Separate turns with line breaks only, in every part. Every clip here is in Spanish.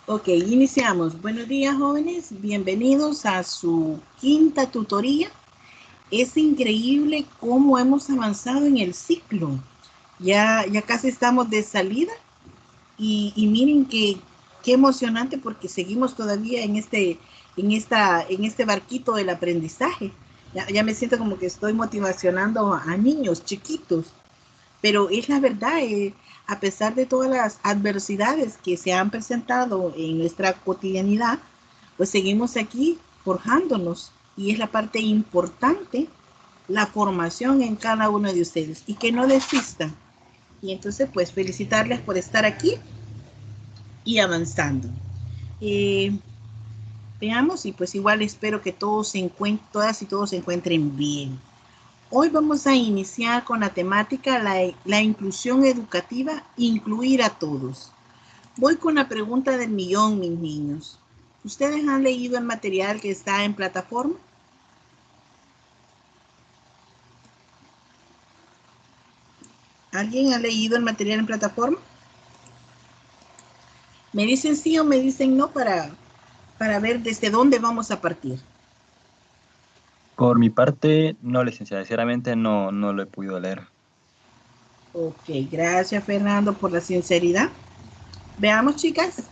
Ok, iniciamos. Buenos días, jóvenes. Bienvenidos a su quinta tutoría. Es increíble cómo hemos avanzado en el ciclo. Ya casi estamos de salida y miren qué emocionante porque seguimos todavía en este barquito del aprendizaje. Ya me siento como que estoy motivacionando a niños chiquitos, pero es la verdad, a pesar de todas las adversidades que se han presentado en nuestra cotidianidad, pues seguimos aquí forjándonos y es la parte importante, la formación en cada uno de ustedes y que no desistan. Y entonces, pues felicitarles por estar aquí y avanzando. Eh, Veamos y pues igual espero que todos se encuentren, todas y todos se encuentren bien. Hoy vamos a iniciar con la temática la inclusión educativa, incluir a todos. Voy con la pregunta del millón, mis niños. ¿Ustedes han leído el material que está en plataforma? ¿Alguien ha leído el material en plataforma? ¿Me dicen sí o me dicen no para ver desde dónde vamos a partir?
Por mi parte, no, licenciada, sinceramente no lo he podido leer.
Ok, gracias Fernando por la sinceridad. Veamos, chicas,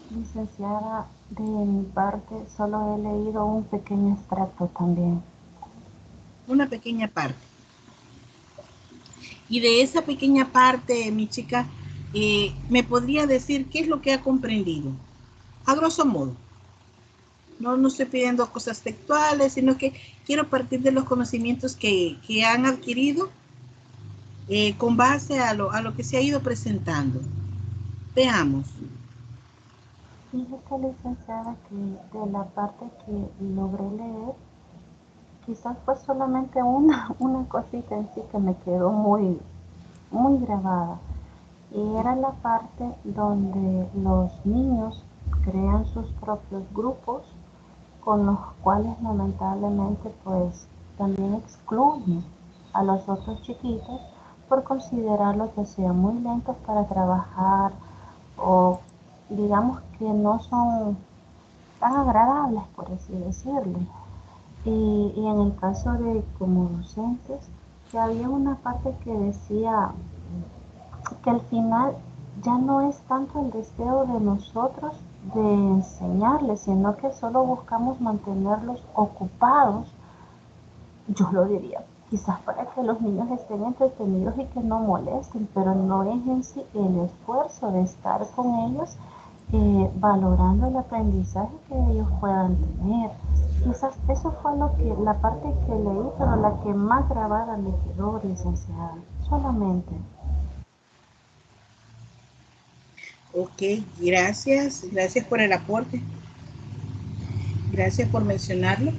Licenciada, de mi parte solo he leído un pequeño extracto también.
una pequeña parte. Y de esa pequeña parte, mi chica, ¿me podría decir qué es lo que ha comprendido? A grosso modo. No estoy pidiendo cosas textuales, sino que quiero partir de los conocimientos que han adquirido con base a lo que se ha ido presentando. Veamos.
Fíjese, licenciada, que de la parte que logré leer, quizás fue solamente una cosita en sí que me quedó muy grabada. Y era la parte donde los niños crean sus propios grupos con los cuales lamentablemente pues también excluyen a los otros chiquitos por considerarlos que sean muy lentos para trabajar o digamos que no son tan agradables, por así decirlo. Y en el caso de como docentes, que había una parte que decía que al final ya no es tanto el deseo de nosotros de enseñarles, sino que solo buscamos mantenerlos ocupados, yo lo diría, quizás para que los niños estén entretenidos y que no molesten, pero no es en sí el esfuerzo de estar con ellos, valorando el aprendizaje que ellos puedan tener. Quizás eso fue la parte que leí, pero la que más grabada me quedó, licenciada, solamente.
Ok, gracias por el aporte, gracias por mencionarlo.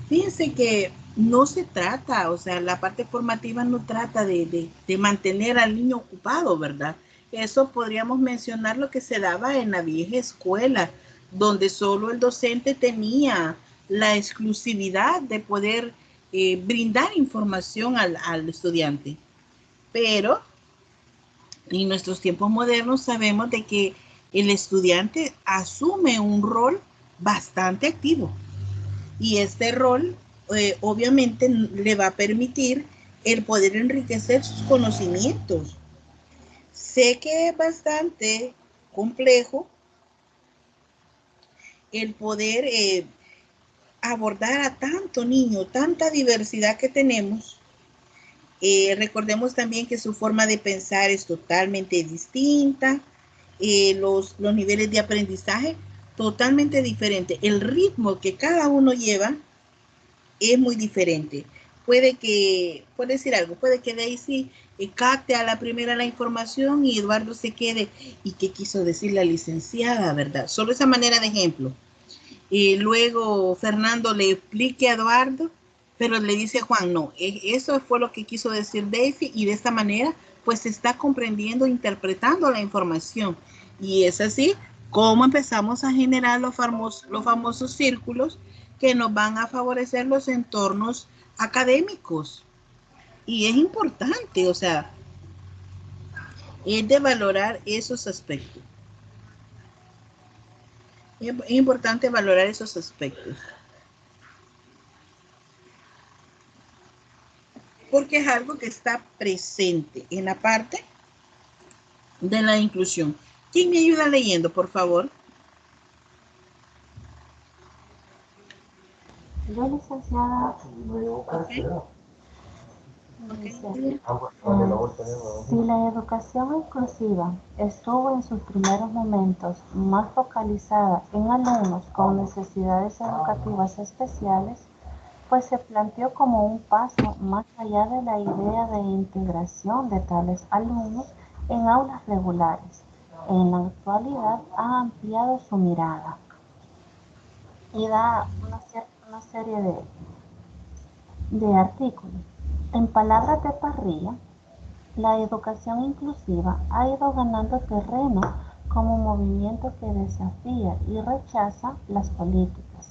Fíjense que no se trata, o sea, la parte formativa no trata de mantener al niño ocupado, ¿verdad? Eso podríamos mencionar lo que se daba en la vieja escuela, donde solo el docente tenía la exclusividad de poder brindar información al estudiante. Pero en nuestros tiempos modernos sabemos de que el estudiante asume un rol bastante activo y este rol obviamente le va a permitir el poder enriquecer sus conocimientos. Sé que es bastante complejo el poder abordar a tanto niño, tanta diversidad que tenemos. Recordemos también que su forma de pensar es totalmente distinta, los niveles de aprendizaje totalmente diferentes. El ritmo que cada uno lleva es muy diferente. Puede decir algo, puede que Daisy capte a la primera la información y Eduardo se quede, ¿y qué quiso decir la licenciada, verdad? Solo esa manera de ejemplo. Y luego Fernando le explique a Eduardo, pero le dice a Juan, no, eso fue lo que quiso decir Daisy y de esta manera pues se está comprendiendo, interpretando la información. Y es así como empezamos a generar los famosos círculos que nos van a favorecer los entornos académicos. Y es importante, o sea, es de valorar esos aspectos. Es importante valorar esos aspectos. Porque es algo que está presente en la parte de la inclusión. ¿Quién me ayuda leyendo, por favor?
Yo, licenciada,
Okay.
dice, si la educación inclusiva estuvo en sus primeros momentos más focalizada en alumnos con necesidades educativas especiales, pues se planteó como un paso más allá de la idea de integración de tales alumnos en aulas regulares. En la actualidad ha ampliado su mirada y da una serie de artículos. En palabras de Parrilla, la educación inclusiva ha ido ganando terreno como movimiento que desafía y rechaza las políticas,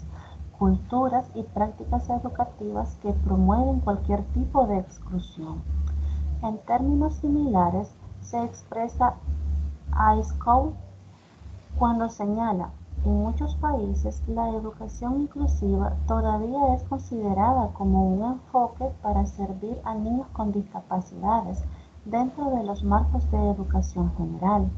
culturas y prácticas educativas que promueven cualquier tipo de exclusión. En términos similares, se expresa ISCOU cuando señala: en muchos países la educación inclusiva todavía es considerada como un enfoque para servir a niños con discapacidades dentro de los marcos de educación general.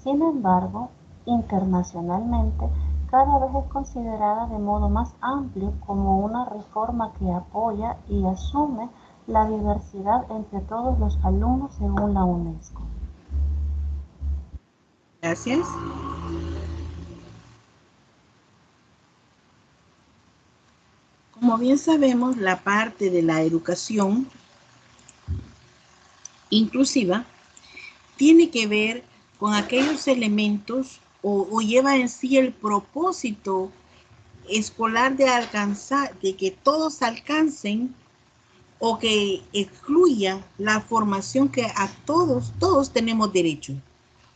Sin embargo, internacionalmente, cada vez es considerada de modo más amplio como una reforma que apoya y asume la diversidad entre todos los alumnos según la UNESCO.
Gracias. Como bien sabemos, la parte de la educación inclusiva tiene que ver con aquellos elementos o lleva en sí el propósito escolar de alcanzar, de que todos alcancen o que excluya la formación que a todos tenemos derecho,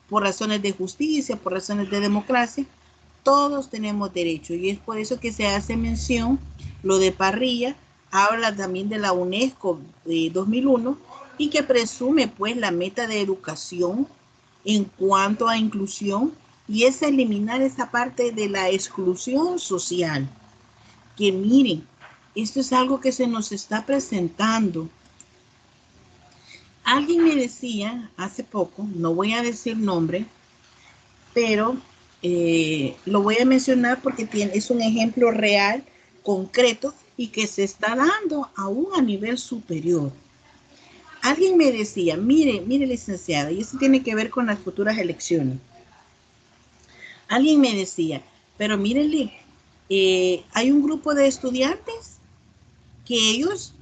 por razones de justicia, por razones de democracia, todos tenemos derecho. Y es por eso que se hace mención, lo de Parrilla, habla también de la UNESCO de 2001 y que presume pues la meta de educación en cuanto a inclusión y es eliminar esa parte de la exclusión social. Que miren, esto es algo que se nos está presentando. Alguien me decía hace poco, no voy a decir nombre, pero lo voy a mencionar porque es un ejemplo real, concreto y que se está dando aún a nivel superior. Alguien me decía, mire, licenciada, y eso tiene que ver con las futuras elecciones. Alguien me decía, pero mírenle, hay un grupo de estudiantes que ellos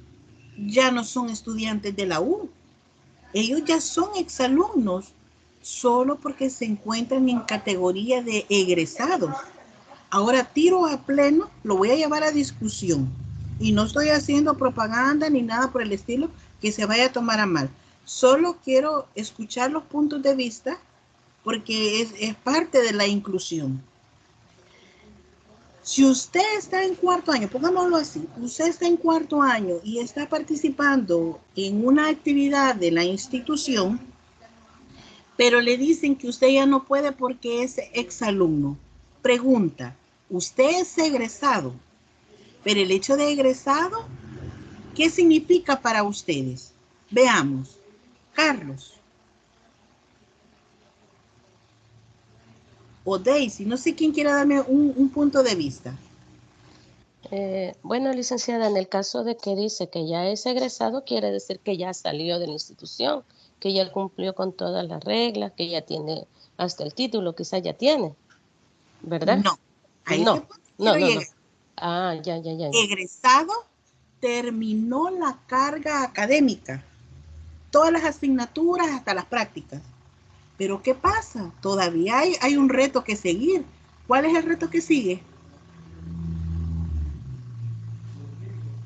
ya no son estudiantes de la U, ellos ya son exalumnos, solo porque se encuentran en categoría de egresados. Ahora tiro a pleno, lo voy a llevar a discusión. Y no estoy haciendo propaganda ni nada por el estilo que se vaya a tomar a mal. Solo quiero escuchar los puntos de vista porque es parte de la inclusión. Si usted está en cuarto año, pongámoslo así, usted está en cuarto año y está participando en una actividad de la institución, pero le dicen que usted ya no puede porque es exalumno. Pregunta, ¿usted es egresado? Pero el hecho de egresado, ¿qué significa para ustedes? Veamos. Carlos o Daisy, no sé quién quiera darme un punto de vista.
Bueno, licenciada, en el caso de que dice que ya es egresado, quiere decir que ya salió de la institución, que ya cumplió con todas las reglas, que ya tiene hasta el título, quizás ya tiene, ¿verdad?
No, a ese
No,
punto
no,
quiero
no, no.
llegar.
Ah, ya.
Egresado terminó la carga académica, todas las asignaturas hasta las prácticas. Pero ¿qué pasa? Todavía hay un reto que seguir. ¿Cuál es el reto que sigue?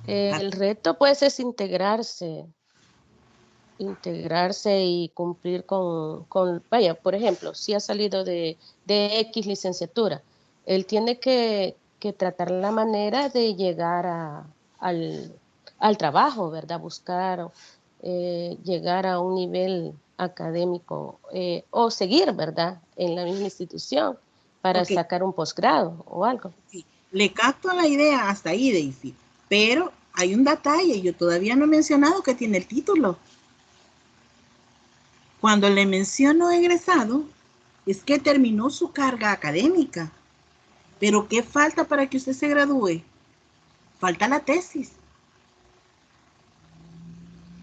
El reto pues es integrarse y cumplir vaya, por ejemplo, si ha salido de X licenciatura, él tiene que tratar la manera de llegar al trabajo, ¿verdad? Buscar llegar a un nivel académico o seguir, ¿verdad?, en la misma institución para
Ok.
sacar un posgrado o algo.
Sí, le capto la idea hasta ahí, Daisy, pero hay un detalle, yo todavía no he mencionado que tiene el título. Cuando le menciono egresado, es que terminó su carga académica. Pero ¿qué falta para que usted se gradúe? Falta la tesis.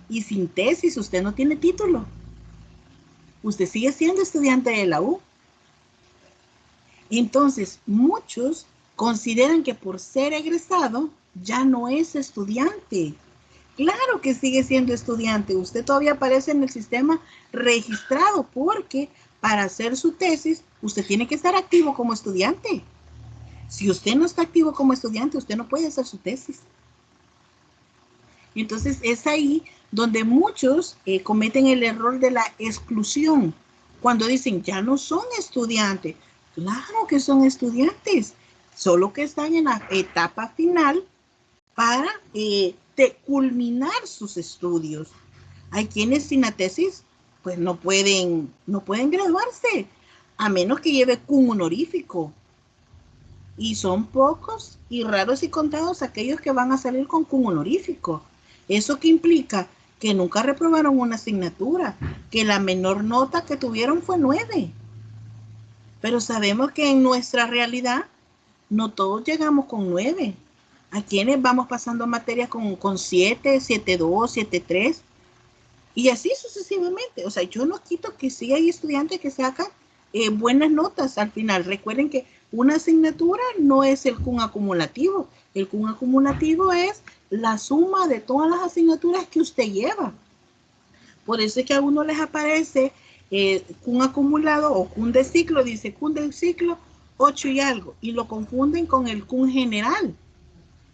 Y sin tesis usted no tiene título. Usted sigue siendo estudiante de la U. Entonces, muchos consideran que por ser egresado ya no es estudiante. Claro que sigue siendo estudiante. Usted todavía aparece en el sistema registrado porque para hacer su tesis usted tiene que estar activo como estudiante. Si usted no está activo como estudiante, usted no puede hacer su tesis. Entonces es ahí donde muchos cometen el error de la exclusión. Cuando dicen, ya no son estudiantes. Claro que son estudiantes, solo que están en la etapa final para culminar sus estudios. Hay quienes sin la tesis pues no pueden graduarse, a menos que lleve cum honorífico. Y son pocos y raros y contados aquellos que van a salir con cum honorífico. ¿Eso qué implica? Que nunca reprobaron una asignatura, que la menor nota que tuvieron fue 9. Pero sabemos que en nuestra realidad no todos llegamos con 9. A quienes vamos pasando materias con 7, 7.2, 7.3 y así sucesivamente. O sea, yo no quito que sí hay estudiantes que sacan buenas notas al final. Recuerden que una asignatura no es el cum acumulativo. El cum acumulativo es la suma de todas las asignaturas que usted lleva. Por eso es que a uno les aparece cum acumulado o cum de ciclo, dice cum del ciclo 8 y algo, y lo confunden con el cum general,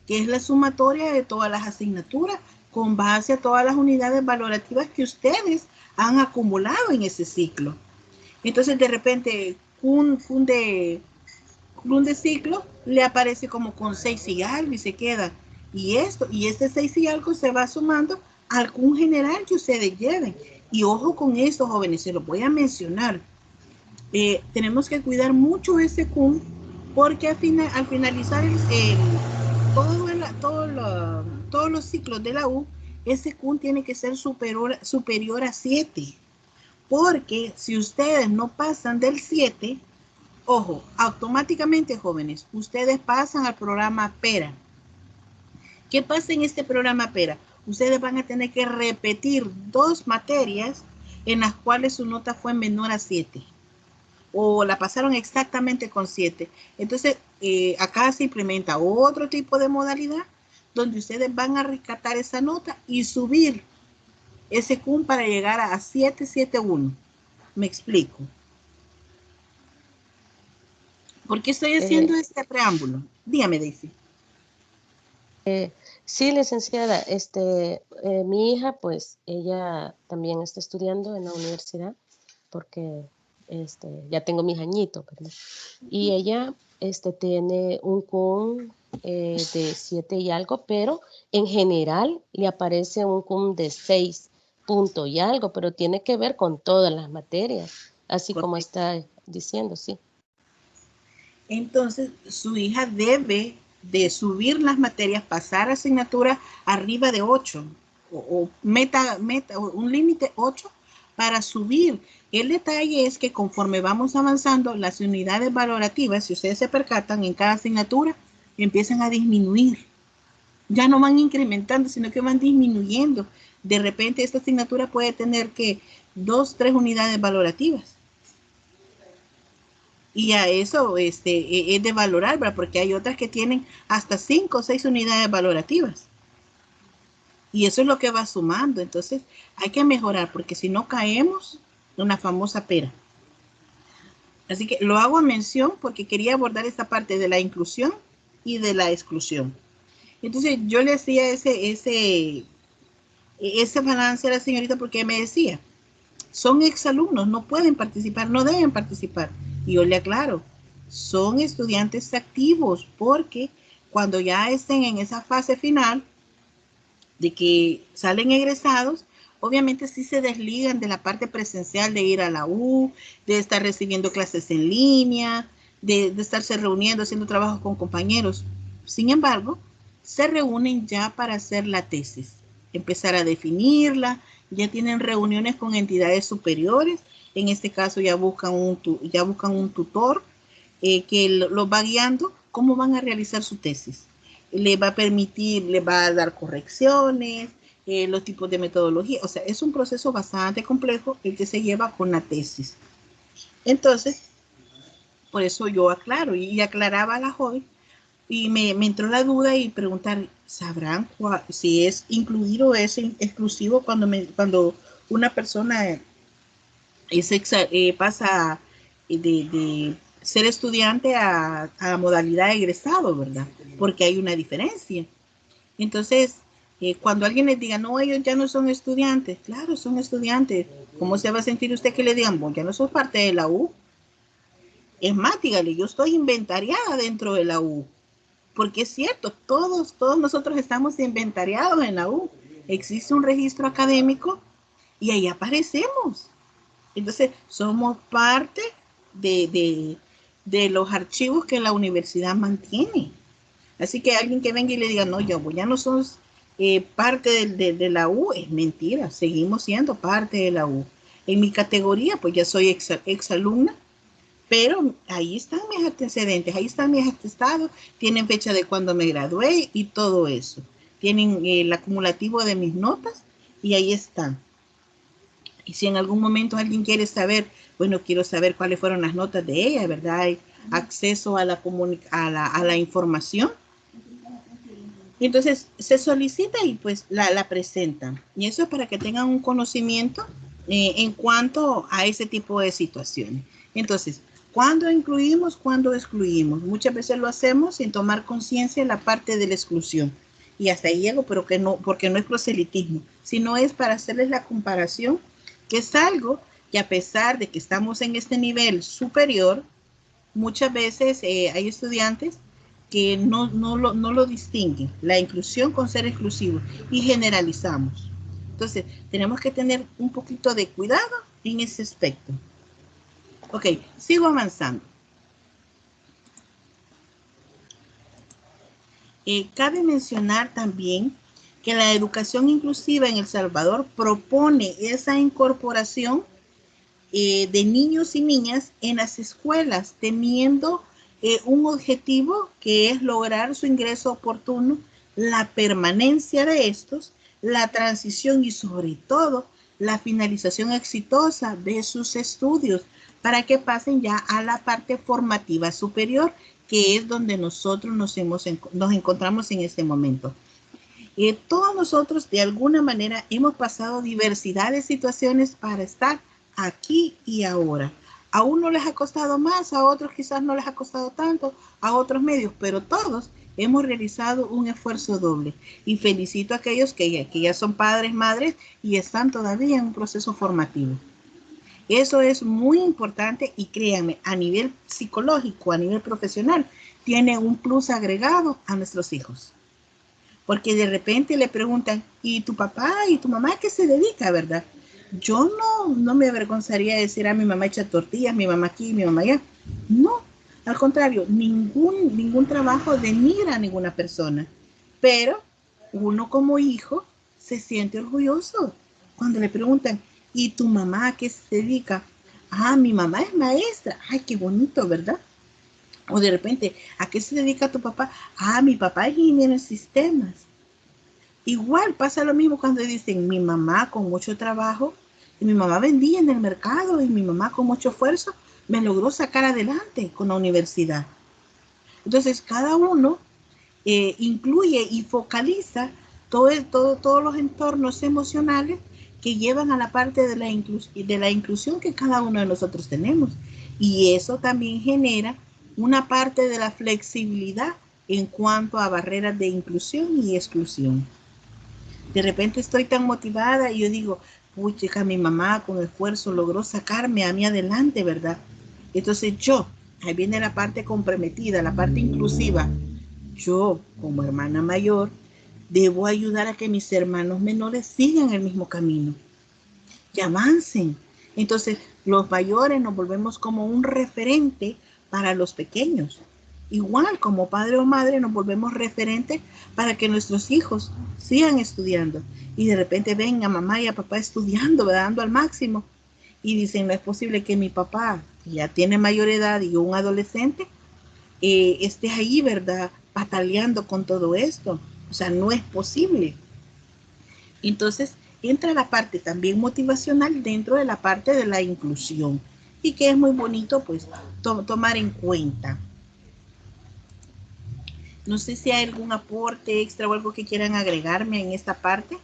que es la sumatoria de todas las asignaturas con base a todas las unidades valorativas que ustedes han acumulado en ese ciclo. Entonces de repente cum de ciclo le aparece como con 6 y algo y se queda. Y este 6 y algo se va sumando al cum general que ustedes lleven. Y ojo con esto, jóvenes, se los voy a mencionar. Tenemos que cuidar mucho ese cum porque al finalizar todos los ciclos de la U, ese cum tiene que ser superior a 7. Porque si ustedes no pasan del 7, ojo, automáticamente, jóvenes, ustedes pasan al programa PERA. ¿Qué pasa en este programa PERA? Ustedes van a tener que repetir 2 materias en las cuales su nota fue menor a 7. O la pasaron exactamente con 7. Entonces, acá se implementa otro tipo de modalidad donde ustedes van a rescatar esa nota y subir ese cum para llegar a 7.71. Me explico. ¿Por qué estoy haciendo este preámbulo? Dígame, Daisy.
Sí, licenciada, mi hija, pues, ella también está estudiando en la universidad, porque ya tengo mis añitos, ¿verdad? Y ella tiene un cum de 7 y algo, pero en general le aparece un cum de 6 punto y algo, pero tiene que ver con todas las materias, así
Correcto.
como está diciendo, sí.
Entonces, su hija debe de subir las materias, pasar asignaturas arriba de 8 o un límite 8 para subir. El detalle es que conforme vamos avanzando, las unidades valorativas, si ustedes se percatan, en cada asignatura empiezan a disminuir. Ya no van incrementando, sino que van disminuyendo. De repente esta asignatura puede tener que 2, 3 unidades valorativas. Y a eso es de valorar, ¿verdad? Porque hay otras que tienen hasta 5 o 6 unidades valorativas. Y eso es lo que va sumando. Entonces hay que mejorar, porque si no caemos en una famosa pera. Así que lo hago a mención porque quería abordar esta parte de la inclusión y de la exclusión. Entonces yo le hacía ese balance a la señorita porque me decía, son exalumnos, no pueden participar, no deben participar. Y yo le aclaro, son estudiantes activos porque cuando ya estén en esa fase final de que salen egresados, obviamente sí se desligan de la parte presencial de ir a la U, de estar recibiendo clases en línea, de estarse reuniendo, haciendo trabajo con compañeros. Sin embargo, se reúnen ya para hacer la tesis, empezar a definirla, ya tienen reuniones con entidades superiores, en este caso ya buscan un tutor que los va guiando cómo van a realizar su tesis. Le va a permitir, le va a dar correcciones, los tipos de metodología, o sea, es un proceso bastante complejo el que se lleva con la tesis. Entonces, por eso yo aclaro y aclaraba a la joven y me entró la duda y preguntar, ¿sabrán si es incluido o es exclusivo cuando una persona pasa de ser estudiante a modalidad de egresado, ¿verdad? Porque hay una diferencia. Entonces, cuando alguien les diga, no, ellos ya no son estudiantes, claro, son estudiantes. ¿Cómo se va a sentir usted que le digan, vos ya no sos parte de la U? Es más, dígale, yo estoy inventariada dentro de la U. Porque es cierto, todos nosotros estamos inventariados en la U. Existe un registro académico y ahí aparecemos. Entonces, somos parte de los archivos que la universidad mantiene. Así que alguien que venga y le diga, no, yo ya no sos parte de la U, es mentira, seguimos siendo parte de la U. En mi categoría, pues ya soy exalumna, pero ahí están mis antecedentes, ahí están mis atestados, tienen fecha de cuando me gradué y todo eso. Tienen el acumulativo de mis notas y ahí están. Y si en algún momento alguien quiere saber, bueno, quiero saber cuáles fueron las notas de ella, ¿verdad? Hay acceso a la información. Y entonces se solicita y pues la presentan. Y eso es para que tengan un conocimiento en cuanto a ese tipo de situaciones. Entonces, ¿cuándo incluimos? ¿Cuándo excluimos? Muchas veces lo hacemos sin tomar conciencia de la parte de la exclusión. Y hasta ahí llego, pero que no, porque no es proselitismo, sino es para hacerles la comparación, que es algo que a pesar de que estamos en este nivel superior, muchas veces hay estudiantes que no lo distinguen, la inclusión con ser exclusivo, y generalizamos. Entonces, tenemos que tener un poquito de cuidado en ese aspecto. Ok, sigo avanzando. Cabe mencionar también que la educación inclusiva en El Salvador propone esa incorporación de niños y niñas en las escuelas, teniendo un objetivo que es lograr su ingreso oportuno, la permanencia de estos, la transición y sobre todo la finalización exitosa de sus estudios para que pasen ya a la parte formativa superior, que es donde nosotros nos encontramos en este momento. Todos nosotros de alguna manera hemos pasado diversidad de situaciones para estar aquí y ahora. A unos les ha costado más, a otros quizás no les ha costado tanto, a otros medios, pero todos hemos realizado un esfuerzo doble. Y felicito a aquellos que ya son padres, madres y están todavía en un proceso formativo. Eso es muy importante y créanme, a nivel psicológico, a nivel profesional, tiene un plus agregado a nuestros hijos. Porque de repente le preguntan, ¿y tu papá y tu mamá a qué se dedica, verdad? Yo no me avergonzaría de decir a mi mamá echa tortillas, mi mamá aquí, mi mamá allá. No, al contrario, ningún trabajo denigra a ninguna persona. Pero uno como hijo se siente orgulloso cuando le preguntan, ¿y tu mamá a qué se dedica? Ah, mi mamá es maestra. Ay, qué bonito, ¿verdad? O de repente, ¿a qué se dedica tu papá? Ah, mi papá es ingeniero en sistemas. Igual pasa lo mismo cuando dicen, mi mamá con mucho trabajo, y mi mamá vendía en el mercado, y mi mamá con mucho esfuerzo me logró sacar adelante con la universidad. Entonces, cada uno incluye y focaliza todos los entornos emocionales que llevan a la parte de la inclusión que cada uno de nosotros tenemos. Y eso también genera una parte de la flexibilidad en cuanto a barreras de inclusión y exclusión. De repente estoy tan motivada y yo digo, pucha, mi mamá con esfuerzo logró sacarme a mí adelante, ¿verdad? Entonces ahí viene la parte comprometida, la parte inclusiva. Yo, como hermana mayor, debo ayudar a que mis hermanos menores sigan el mismo camino. y avancen. Entonces, los mayores nos volvemos como un referente para los pequeños. Igual como padre o madre nos volvemos referentes para que nuestros hijos sigan estudiando. Y de repente ven a mamá y a papá estudiando, dando al máximo. Y dicen, no es posible que mi papá, que ya tiene mayor edad y un adolescente, esté ahí, ¿verdad? Pataleando con todo esto. O sea, no es posible. Entonces, entra la parte también motivacional dentro de la parte de la inclusión. Y que es muy bonito, pues, tomar en cuenta. No sé si hay algún aporte extra o algo que quieran agregarme en esta parte.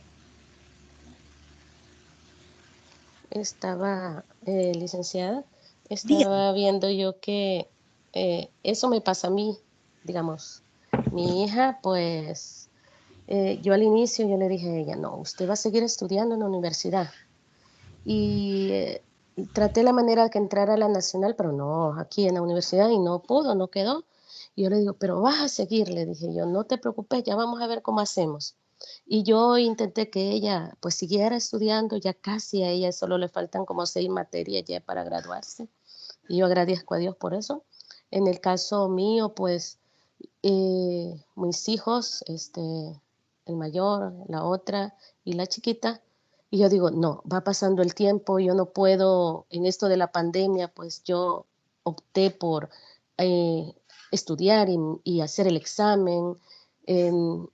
Estaba, licenciada,
Bien.
estaba viendo yo que eso me pasa a mí, digamos. Mi hija, pues, yo al inicio yo le dije a ella, no, usted va a seguir estudiando en la universidad. Y traté la manera de que entrara a la nacional, pero no, aquí en la universidad, y no pudo, no quedó. Y yo le digo, pero vas a seguir, le dije yo, no te preocupes, ya vamos a ver cómo hacemos. Y yo intenté que ella pues siguiera estudiando, ya casi a ella solo le faltan como 6 materias ya para graduarse. Y yo agradezco a Dios por eso. En el caso mío, pues mis hijos, el mayor, la otra y la chiquita, y yo digo, no, va pasando el tiempo, yo no puedo, en esto de la pandemia, pues yo opté por eh, estudiar y hacer el examen.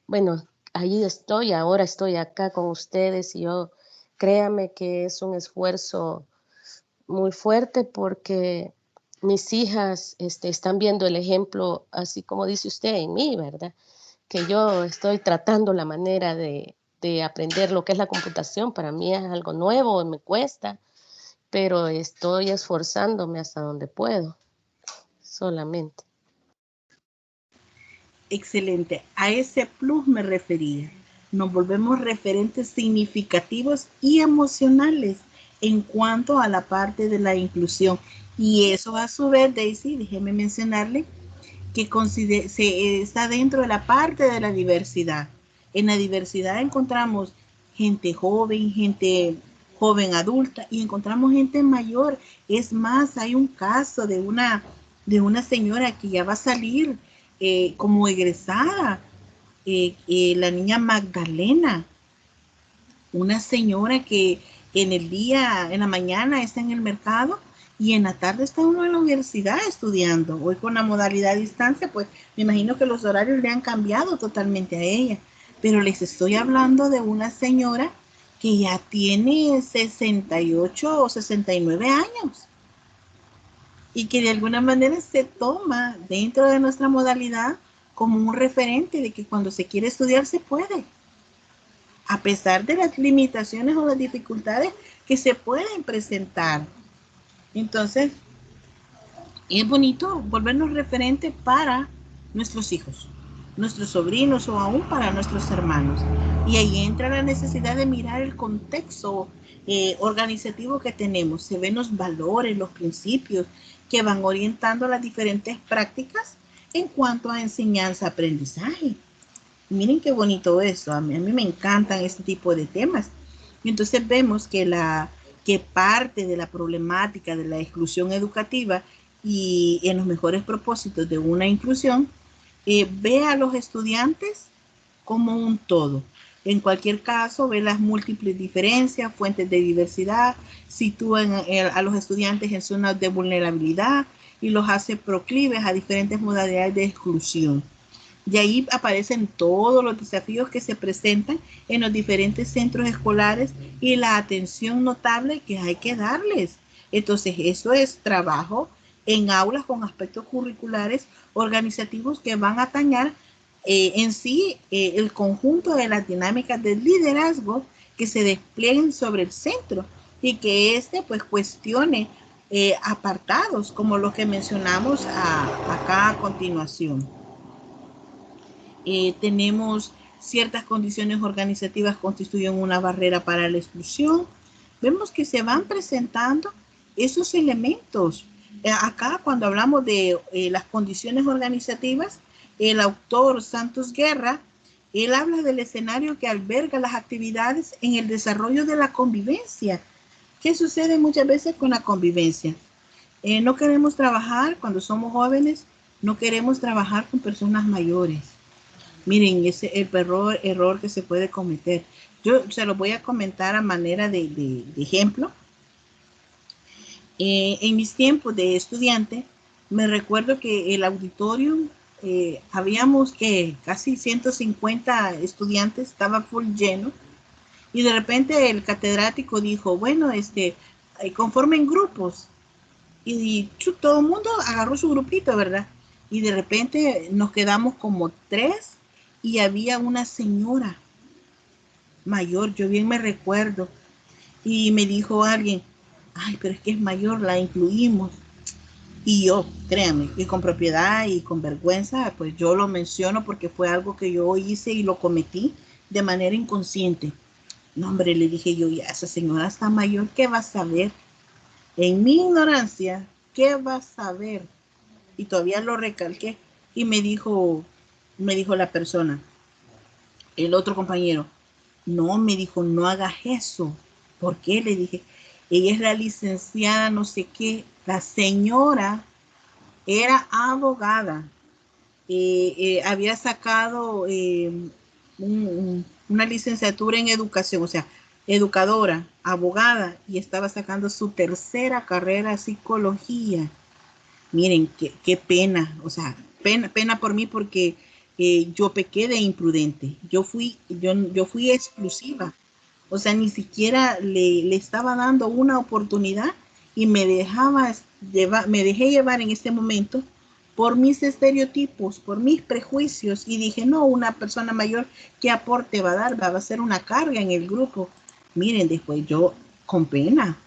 Bueno, ahí estoy, ahora estoy acá con ustedes y yo, créame que es un esfuerzo muy fuerte porque mis hijas están viendo el ejemplo, así como dice usted, en mí, ¿verdad? Que yo estoy tratando la manera de aprender lo que es la computación. Para mí es algo nuevo, me cuesta, pero estoy esforzándome hasta donde puedo, solamente.
Excelente. A ese plus me refería. Nos volvemos referentes significativos y emocionales en cuanto a la parte de la inclusión. Y eso a su vez, Daisy, déjeme mencionarle que está dentro de la parte de la diversidad. En la diversidad encontramos gente joven adulta y encontramos gente mayor. Es más, hay un caso de una señora que ya va a salir como egresada, la niña Magdalena, una señora que en la mañana está en el mercado y en la tarde está uno en la universidad estudiando. Hoy con la modalidad de distancia, pues me imagino que los horarios le han cambiado totalmente a ella. Pero les estoy hablando de una señora que ya tiene 68 o 69 años y que de alguna manera se toma dentro de nuestra modalidad como un referente de que cuando se quiere estudiar se puede, a pesar de las limitaciones o las dificultades que se pueden presentar. Entonces, es bonito volvernos referentes para nuestros hijos, nuestros sobrinos o aún para nuestros hermanos. Y ahí entra la necesidad de mirar el contexto organizativo que tenemos. Se ven los valores, los principios que van orientando las diferentes prácticas en cuanto a enseñanza-aprendizaje. Miren qué bonito eso. A mí me encantan este tipo de temas. Y entonces vemos que parte de la problemática de la exclusión educativa y en los mejores propósitos de una inclusión, ve a los estudiantes como un todo. En cualquier caso, ve las múltiples diferencias, fuentes de diversidad, sitúan a los estudiantes en zonas de vulnerabilidad y los hace proclives a diferentes modalidades de exclusión. Y ahí aparecen todos los desafíos que se presentan en los diferentes centros escolares y la atención notable que hay que darles. Entonces, eso es trabajo en aulas con aspectos curriculares organizativos que van a atañar en sí el conjunto de las dinámicas de liderazgo que se desplieguen sobre el centro y que pues cuestione apartados como los que mencionamos acá a continuación. Tenemos ciertas condiciones organizativas constituyen una barrera para la exclusión. Vemos que se van presentando esos elementos. Acá cuando hablamos de las condiciones organizativas, el autor Santos Guerra, él habla del escenario que alberga las actividades en el desarrollo de la convivencia. ¿Qué sucede muchas veces con la convivencia? No queremos trabajar cuando somos jóvenes, no queremos trabajar con personas mayores. Miren, ese es el error que se puede cometer. Yo se lo voy a comentar a manera de ejemplo. En mis tiempos de estudiante, me recuerdo que el auditorio, habíamos que casi 150 estudiantes, estaba full lleno, y de repente el catedrático dijo, bueno, conformen grupos, y todo el mundo agarró su grupito, ¿verdad? Y de repente nos quedamos como 3 y había una señora mayor, yo bien me recuerdo, y me dijo alguien, ay, pero es que es mayor, la incluimos. Y yo, créanme, y con propiedad y con vergüenza, pues yo lo menciono porque fue algo que yo hice y lo cometí de manera inconsciente. No, hombre, le dije yo, ya esa señora está mayor, ¿qué va a saber? En mi ignorancia, ¿qué va a saber? Y todavía lo recalqué. Y me dijo la persona, el otro compañero, no, me dijo, no hagas eso. ¿Por qué? Le dije, ella es la licenciada, no sé qué. La señora era abogada, había sacado una licenciatura en educación, o sea, educadora, abogada, y estaba sacando su tercera carrera, psicología. Miren, qué pena, o sea, pena por mí porque yo pequé de imprudente, yo fui exclusiva, o sea, ni siquiera le estaba dando una oportunidad y me dejé llevar en este momento por mis estereotipos, por mis prejuicios, y dije, no, una persona mayor, ¿qué aporte va a dar? Va a ser una carga en el grupo. Miren, después yo, con pena,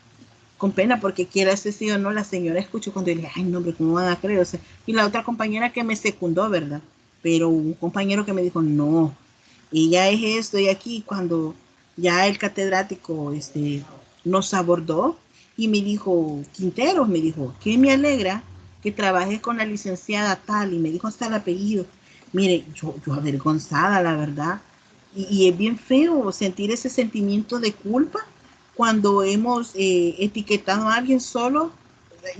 porque quiera ese sí o no, la señora escuchó cuando yo le dije, ay, no, hombre, ¿cómo van a creer? O sea, y la otra compañera que me secundó, ¿verdad? Pero un compañero que me dijo, no, ella es esto y aquí, cuando ya el catedrático nos abordó y me dijo, Quinteros, me dijo, que me alegra que trabajes con la licenciada tal, y me dijo hasta el apellido. Mire, yo avergonzada, la verdad, y es bien feo sentir ese sentimiento de culpa cuando hemos etiquetado a alguien solo.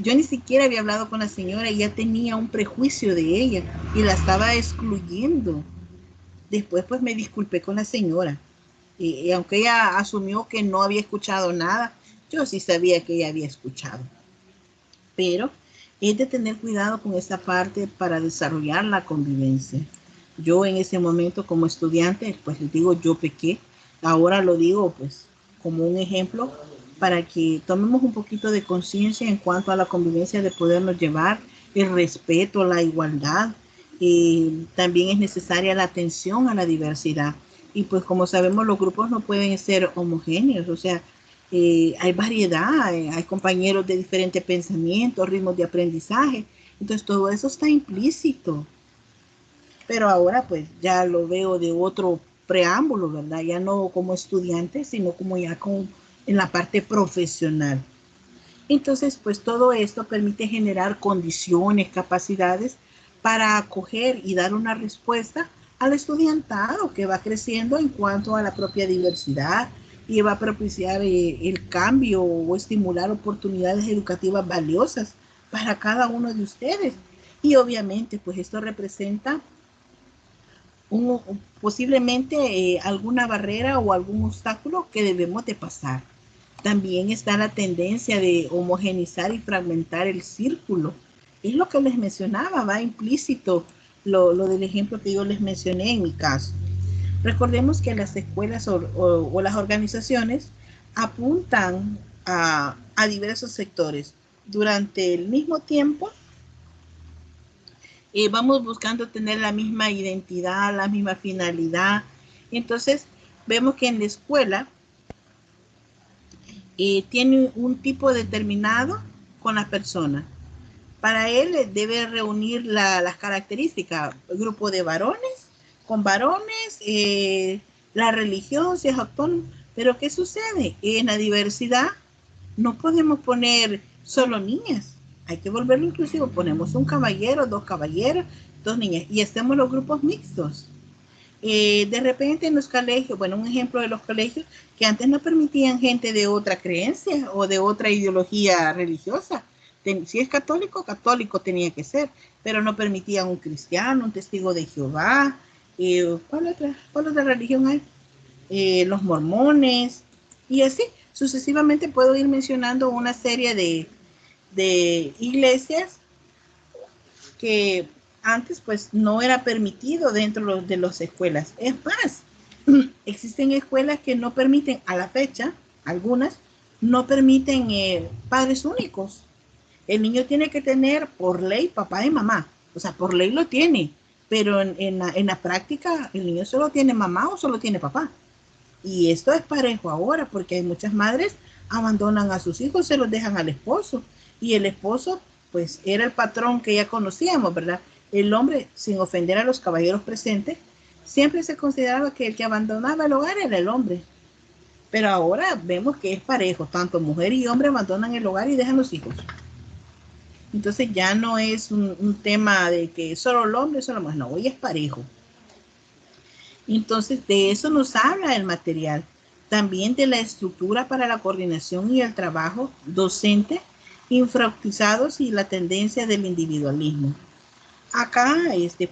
Yo ni siquiera había hablado con la señora y ya tenía un prejuicio de ella y la estaba excluyendo. Después pues me disculpé con la señora y aunque ella asumió que no había escuchado nada, yo sí sabía que ella había escuchado. Pero es de tener cuidado con esa parte para desarrollar la convivencia. Yo en ese momento como estudiante, pues les digo, yo pequé. Ahora lo digo pues como un ejemplo para que tomemos un poquito de conciencia en cuanto a la convivencia, de podernos llevar, el respeto, la igualdad. También es necesaria la atención a la diversidad. Y pues como sabemos, los grupos no pueden ser homogéneos, o sea, hay variedad, hay compañeros de diferentes pensamientos, ritmos de aprendizaje. Entonces todo eso está implícito. Pero ahora pues ya lo veo de otro preámbulo, ¿verdad? Ya no como estudiante, sino como ya en la parte profesional. Entonces, pues todo esto permite generar condiciones, capacidades para acoger y dar una respuesta al estudiantado que va creciendo en cuanto a la propia diversidad y va a propiciar el cambio o estimular oportunidades educativas valiosas para cada uno de ustedes. Y obviamente, pues esto representa posiblemente alguna barrera o algún obstáculo que debemos de pasar. También está la tendencia de homogenizar y fragmentar el círculo. Es lo que les mencionaba, va implícito lo del ejemplo que yo les mencioné en mi caso. Recordemos que las escuelas o las organizaciones apuntan a diversos sectores. Durante el mismo tiempo, vamos buscando tener la misma identidad, la misma finalidad. Entonces, vemos que en la escuela tiene un tipo determinado con las personas. Para él debe reunir las características, el grupo de varones, con varones, la religión, si es autónomo. Pero ¿qué sucede? En la diversidad no podemos poner solo niñas, hay que volverlo inclusivo, ponemos un caballero, dos caballeros, dos niñas, y hacemos los grupos mixtos. De repente en los colegios, bueno, un ejemplo de los colegios que antes no permitían gente de otra creencia o de otra ideología religiosa. Si es católico, católico tenía que ser, pero no permitían un cristiano, un testigo de Jehová. ¿Cuál otra religión hay? Los mormones, y así sucesivamente puedo ir mencionando una serie de iglesias que antes pues no era permitido dentro de las escuelas. Es más, existen escuelas que no permiten, a la fecha, algunas, no permiten padres únicos. El niño tiene que tener por ley papá y mamá. O sea, por ley lo tiene, pero en la práctica el niño solo tiene mamá o solo tiene papá. Y esto es parejo ahora, porque hay muchas madres abandonan a sus hijos, se los dejan al esposo. Y el esposo, pues, era el patrón que ya conocíamos, ¿verdad? El hombre, sin ofender a los caballeros presentes, siempre se consideraba que el que abandonaba el hogar era el hombre. Pero ahora vemos que es parejo, tanto mujer y hombre abandonan el hogar y dejan los hijos. Entonces ya no es un tema de que solo el hombre, solo la mujer, no, hoy es parejo. Entonces, de eso nos habla el material. También de la estructura para la coordinación y el trabajo docente, infrautilizados y la tendencia del individualismo. Acá,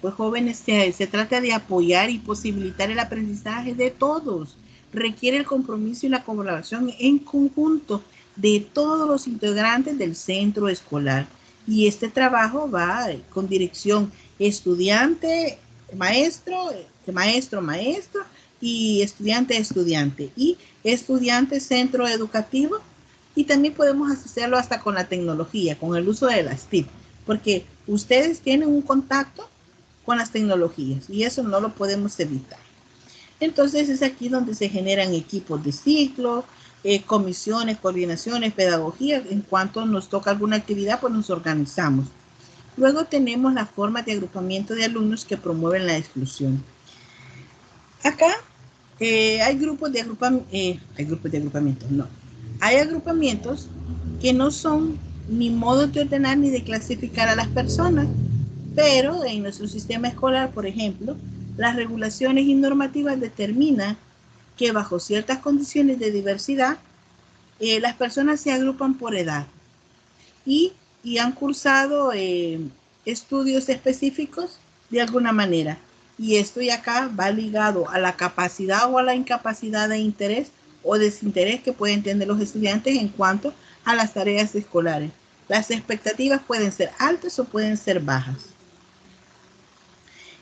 pues jóvenes, se trata de apoyar y posibilitar el aprendizaje de todos. Requiere el compromiso y la colaboración en conjunto de todos los integrantes del centro escolar. Y este trabajo va con dirección estudiante, maestro, maestro y estudiante y estudiante centro educativo, y también podemos hacerlo hasta con la tecnología, con el uso de las TIC, porque ustedes tienen un contacto con las tecnologías y eso no lo podemos evitar. Entonces es aquí donde se generan equipos de ciclo, comisiones, coordinaciones, pedagogía. En cuanto nos toca alguna actividad, pues nos organizamos. Luego tenemos la forma de agrupamiento de alumnos que promueven la exclusión. Acá hay grupos de agrupamiento, no. Hay agrupamientos que no son ni modos de ordenar ni de clasificar a las personas, pero en nuestro sistema escolar, por ejemplo, las regulaciones y normativas determinan que bajo ciertas condiciones de diversidad, las personas se agrupan por edad y han cursado estudios específicos de alguna manera. Y esto y acá va ligado a la capacidad o a la incapacidad de interés o desinterés que pueden tener los estudiantes en cuanto a las tareas escolares. Las expectativas pueden ser altas o pueden ser bajas.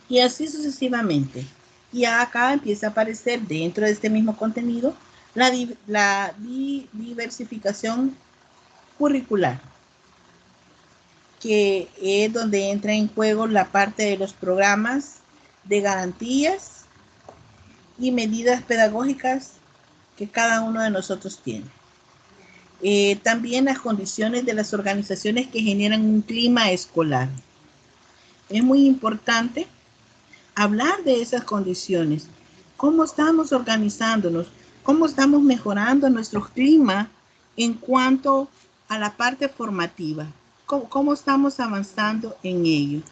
Y así sucesivamente. Y acá empieza a aparecer dentro de este mismo contenido la diversificación curricular, que es donde entra en juego la parte de los programas de garantías y medidas pedagógicas que cada uno de nosotros tiene. También las condiciones de las organizaciones que generan un clima escolar. Es muy importante hablar de esas condiciones. ¿Cómo estamos organizándonos? ¿Cómo estamos mejorando nuestro clima en cuanto a la parte formativa? ¿Cómo estamos avanzando en ello?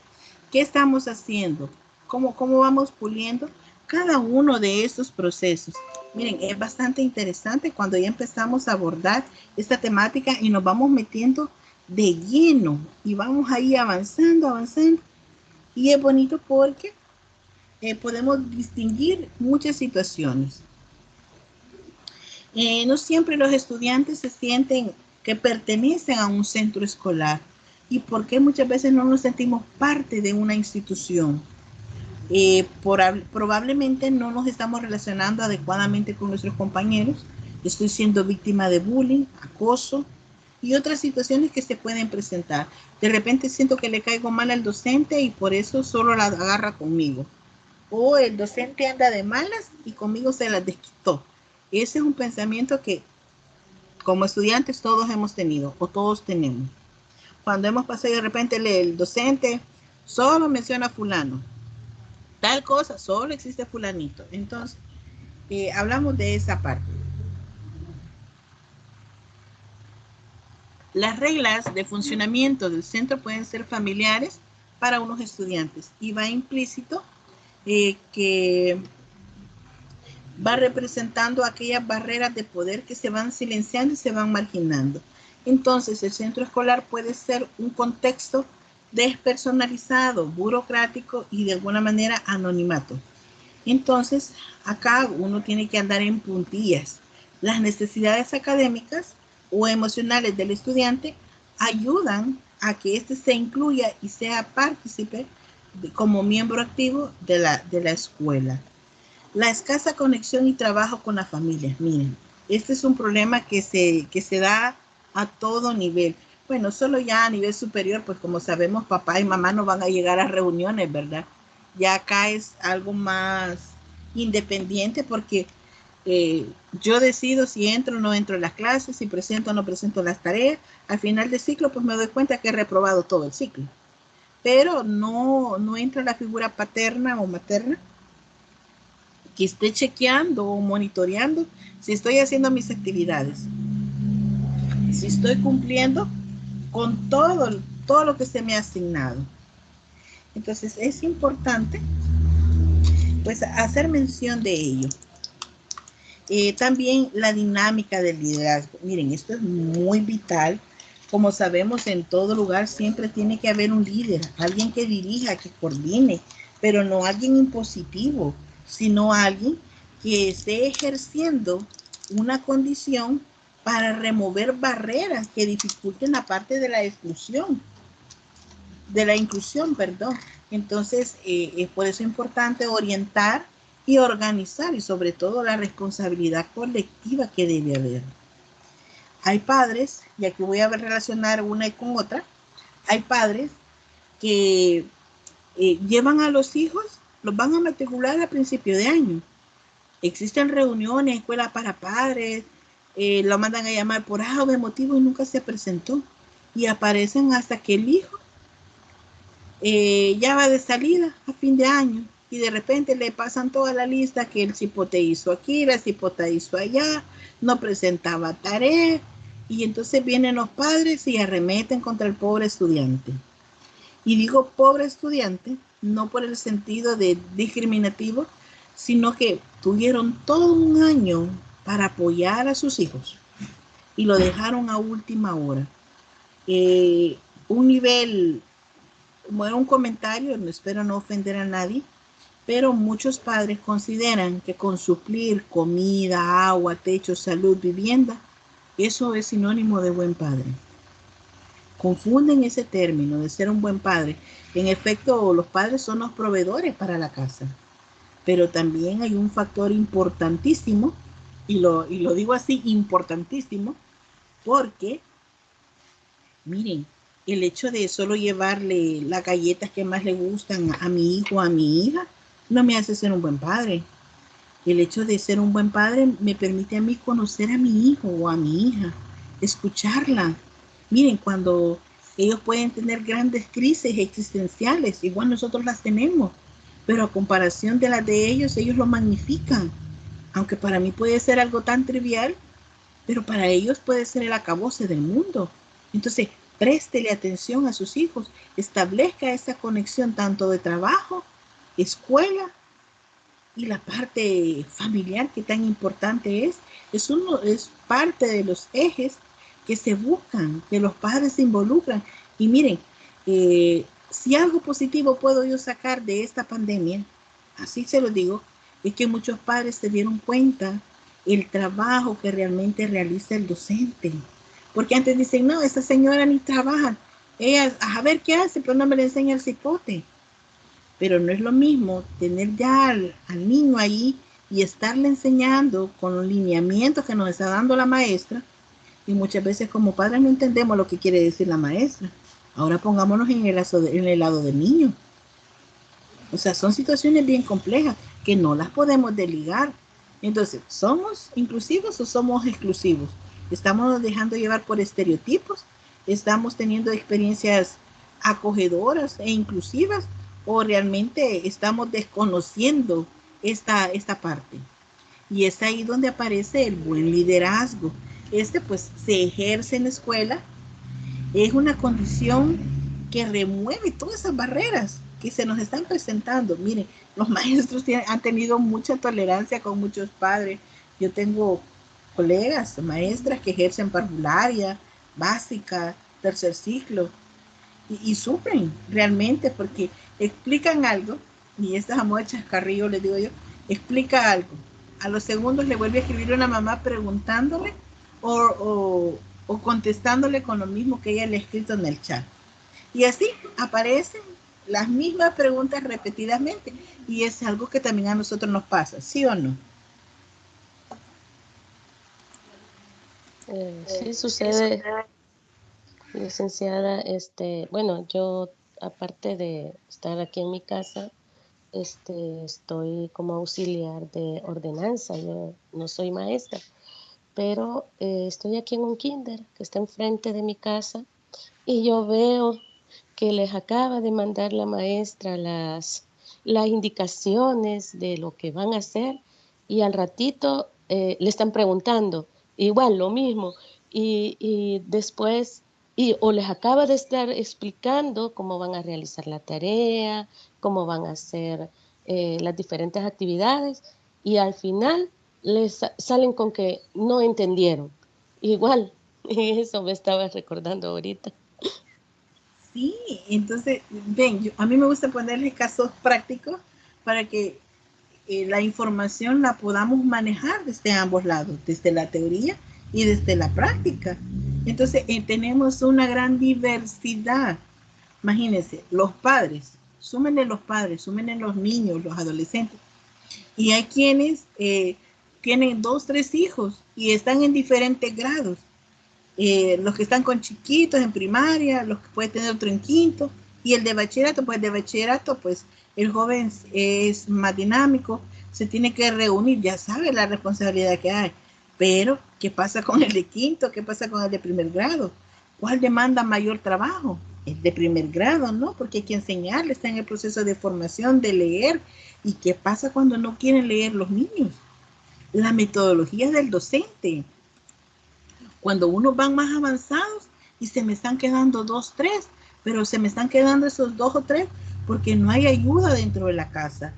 ¿Qué estamos haciendo? ¿Cómo vamos puliendo cada uno de estos procesos? Miren, es bastante interesante cuando ya empezamos a abordar esta temática y nos vamos metiendo de lleno y vamos ahí avanzando. Y es bonito porque podemos distinguir muchas situaciones. No siempre los estudiantes se sienten que pertenecen a un centro escolar. ¿Y por qué muchas veces no nos sentimos parte de una institución? Probablemente no nos estamos relacionando adecuadamente con nuestros compañeros. Estoy siendo víctima de bullying, acoso y otras situaciones que se pueden presentar. De repente siento que le caigo mal al docente y por eso solo la agarra conmigo. O el docente anda de malas y conmigo se las desquitó. Ese es un pensamiento que como estudiantes todos hemos tenido o todos tenemos. Cuando hemos pasado y de repente el docente solo menciona a fulano. Tal cosa, solo existe fulanito. Entonces, hablamos de esa parte. Las reglas de funcionamiento del centro pueden ser familiares para unos estudiantes y va implícito que va representando aquellas barreras de poder que se van silenciando y se van marginando. Entonces, el centro escolar puede ser un contexto despersonalizado, burocrático y de alguna manera anonimato. Entonces, acá uno tiene que andar en puntillas. Las necesidades académicas o emocionales del estudiante ayudan a que éste se incluya y sea partícipe como miembro activo de la escuela. La escasa conexión y trabajo con la familia. Miren, este es un problema que se da a todo nivel. Bueno, solo ya a nivel superior, pues como sabemos, papá y mamá no van a llegar a reuniones, ¿verdad? Ya acá es algo más independiente porque yo decido si entro o no entro en las clases, si presento o no presento las tareas. Al final del ciclo, pues me doy cuenta que he reprobado todo el ciclo. Pero no entra la figura paterna o materna que esté chequeando o monitoreando si estoy haciendo mis actividades, si estoy cumpliendo con todo lo que se me ha asignado. Entonces es importante pues hacer mención de ello. También la dinámica del liderazgo. Miren, esto es muy vital. Como sabemos, en todo lugar siempre tiene que haber un líder, alguien que dirija, que coordine, pero no alguien impositivo, sino alguien que esté ejerciendo una condición para remover barreras que dificulten la parte de la inclusión. Entonces, por eso es importante orientar y organizar, y sobre todo la responsabilidad colectiva que debe haber. Hay padres, y aquí voy a relacionar una con otra, hay padres que llevan a los hijos, los van a matricular a principio de año. Existen reuniones, escuelas para padres, lo mandan a llamar por algo de motivo y nunca se presentó. Y aparecen hasta que el hijo ya va de salida a fin de año y de repente le pasan toda la lista que el cipote hizo aquí, la cipota hizo allá, no presentaba tarea y entonces vienen los padres y arremeten contra el pobre estudiante. Y digo pobre estudiante no por el sentido de discriminativo, sino que tuvieron todo un año para apoyar a sus hijos y lo dejaron a última hora. Un nivel, bueno, un comentario, espero no ofender a nadie, pero muchos padres consideran que con suplir comida, agua, techo, salud, vivienda, eso es sinónimo de buen padre. Confunden ese término de ser un buen padre. En efecto, los padres son los proveedores para la casa, pero también hay un factor importantísimo, y lo digo así, importantísimo, porque, miren, el hecho de solo llevarle las galletas que más le gustan a mi hijo o a mi hija, no me hace ser un buen padre. El hecho de ser un buen padre me permite a mí conocer a mi hijo o a mi hija, escucharla. Miren, cuando ellos pueden tener grandes crisis existenciales, igual nosotros las tenemos, pero a comparación de las de ellos lo magnifican. Aunque para mí puede ser algo tan trivial, pero para ellos puede ser el acabose del mundo. Entonces, préstele atención a sus hijos, establezca esa conexión tanto de trabajo, escuela y la parte familiar que tan importante es parte de los ejes que se buscan, que los padres se involucran. Y miren, si algo positivo puedo yo sacar de esta pandemia, así se lo digo, es que muchos padres se dieron cuenta el trabajo que realmente realiza el docente. Porque antes dicen, no, esa señora ni trabaja. Ella, a ver qué hace, pero no me le enseña el cipote. Pero no es lo mismo tener ya al niño ahí y estarle enseñando con los lineamientos que nos está dando la maestra. Y muchas veces como padres no entendemos lo que quiere decir la maestra. Ahora pongámonos en el lado del niño. O sea, son situaciones bien complejas que no las podemos desligar. Entonces, ¿somos inclusivos o somos exclusivos? ¿Estamos dejando llevar por estereotipos? ¿Estamos teniendo experiencias acogedoras e inclusivas? ¿O realmente estamos desconociendo esta parte? Y es ahí donde aparece el buen liderazgo. Pues se ejerce en la escuela. Es una condición que remueve todas esas barreras. que se nos están presentando. Miren, los maestros han tenido mucha tolerancia con muchos padres. Yo tengo colegas, maestras que ejercen parvularia, básica, tercer ciclo, y sufren realmente porque explican algo, y estas amo de chascarrillo, les digo yo, explica algo. A los segundos le vuelve a escribir una mamá preguntándole o contestándole con lo mismo que ella le ha escrito en el chat. Y así aparecen las mismas preguntas repetidamente, y es algo que también a nosotros nos pasa, ¿sí o no?
Sí, sucede, licenciada. Bueno, yo, aparte de estar aquí en mi casa, estoy como auxiliar de ordenanza. Yo no soy maestra, pero estoy aquí en un kinder que está enfrente de mi casa, y yo veo que les acaba de mandar la maestra las indicaciones de lo que van a hacer, y al ratito le están preguntando igual lo mismo, y después o les acaba de estar explicando cómo van a realizar la tarea, cómo van a hacer las diferentes actividades, y al final les salen con que no entendieron. Igual, y eso me estaba recordando ahorita.
Sí, entonces, ven, a mí me gusta ponerle casos prácticos para que la información la podamos manejar desde ambos lados, desde la teoría y desde la práctica. Entonces, tenemos una gran diversidad. Imagínense, los padres, súmenle los niños, los adolescentes. Y hay quienes tienen 2, 3 hijos y están en diferentes grados. Los que están con chiquitos en primaria, los que pueden tener otro en quinto, y el de bachillerato, pues el joven es más dinámico, se tiene que reunir, ya sabe la responsabilidad que hay. Pero, ¿qué pasa con el de quinto? ¿Qué pasa con el de primer grado? ¿Cuál demanda mayor trabajo? El de primer grado, ¿no? Porque hay que enseñarle, está en el proceso de formación, de leer. ¿Y qué pasa cuando no quieren leer los niños? La metodología del docente. Cuando unos van más avanzados y se me están quedando 2, 3, pero se me están quedando esos 2 o 3 porque no hay ayuda dentro de la casa.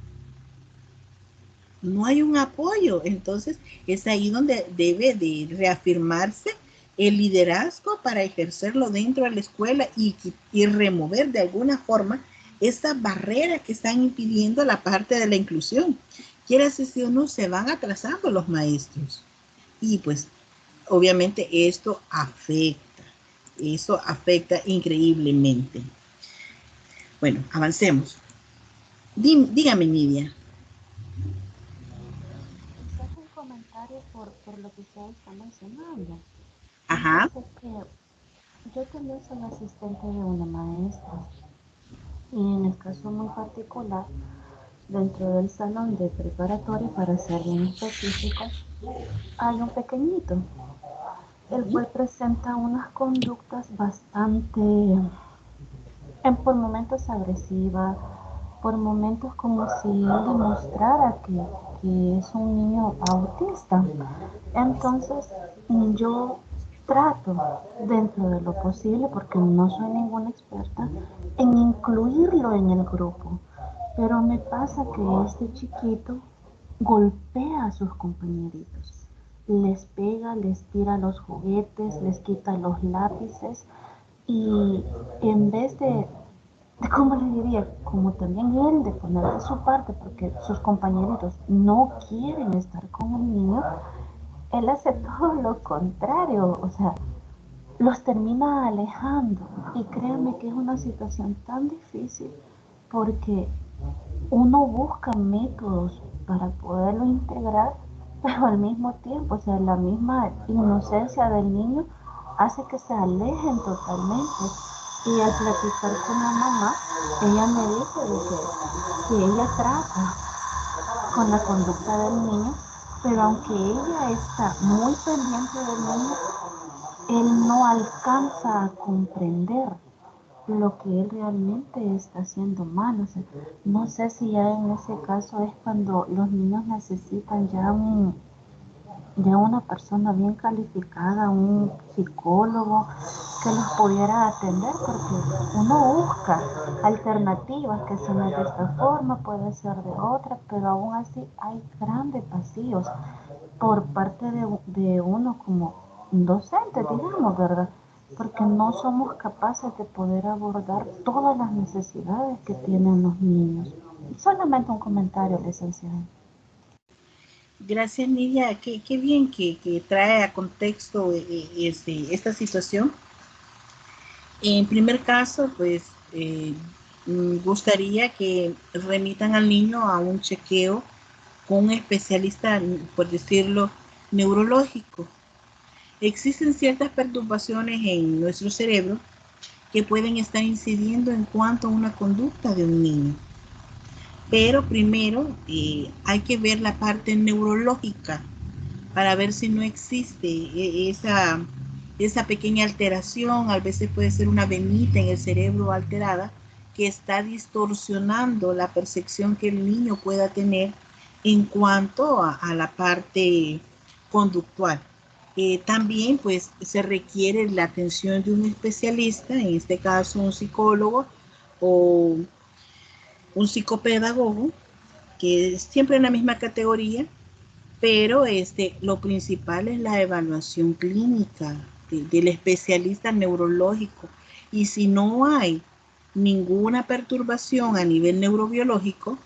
No hay un apoyo. Entonces es ahí donde debe de reafirmarse el liderazgo para ejercerlo dentro de la escuela y remover de alguna forma esa barrera que están impidiendo la parte de la inclusión. Quiere decir, si o no, se van atrasando los maestros. Y pues obviamente esto afecta increíblemente. Bueno, avancemos. Dígame, Nidia.
Quizás un comentario por lo que usted está mencionando.
Ajá.
Fíjese que yo también soy asistente de una maestra, y en el caso muy particular, dentro del salón de preparatoria, para ser bien específicos, hay un pequeñito, el cual presenta unas conductas bastante, por momentos agresivas, por momentos como si él demostrara que es un niño autista. Entonces, yo trato, dentro de lo posible, porque no soy ninguna experta, en incluirlo en el grupo. Pero me pasa que este chiquito golpea a sus compañeritos, les pega, les tira los juguetes, les quita los lápices, y en vez ¿cómo le diría? Como también él de poner de su parte, porque sus compañeritos no quieren estar con el niño, él hace todo lo contrario, o sea, los termina alejando. Y créanme que es una situación tan difícil porque uno busca métodos para poderlo integrar, pero al mismo tiempo, o sea, la misma inocencia del niño hace que se alejen totalmente. Y al platicar con la mamá, ella me dice que ella trata con la conducta del niño, pero aunque ella está muy pendiente del niño, él no alcanza a comprender lo que él realmente está haciendo mal. O sea, no sé si ya en ese caso es cuando los niños necesitan ya de una persona bien calificada, un psicólogo que los pudiera atender, porque uno busca alternativas, que si no es de esta forma, puede ser de otra, pero aún así hay grandes vacíos por parte de uno como docente, digamos, ¿verdad? Porque no somos capaces de poder abordar todas las necesidades que tienen los niños. Solamente un comentario, licenciada.
Gracias, Nidia. Qué bien que trae a contexto esta situación. En primer caso, pues me gustaría que remitan al niño a un chequeo con un especialista, por decirlo, neurológico. Existen ciertas perturbaciones en nuestro cerebro que pueden estar incidiendo en cuanto a una conducta de un niño. Pero primero hay que ver la parte neurológica para ver si no existe esa pequeña alteración. A veces puede ser una venita en el cerebro alterada que está distorsionando la percepción que el niño pueda tener en cuanto a la parte conductual. También pues se requiere la atención de un especialista, en este caso un psicólogo o un psicopedagogo, que es siempre en la misma categoría, pero lo principal es la evaluación clínica del especialista neurológico. Y si no hay ninguna perturbación a nivel neurobiológico,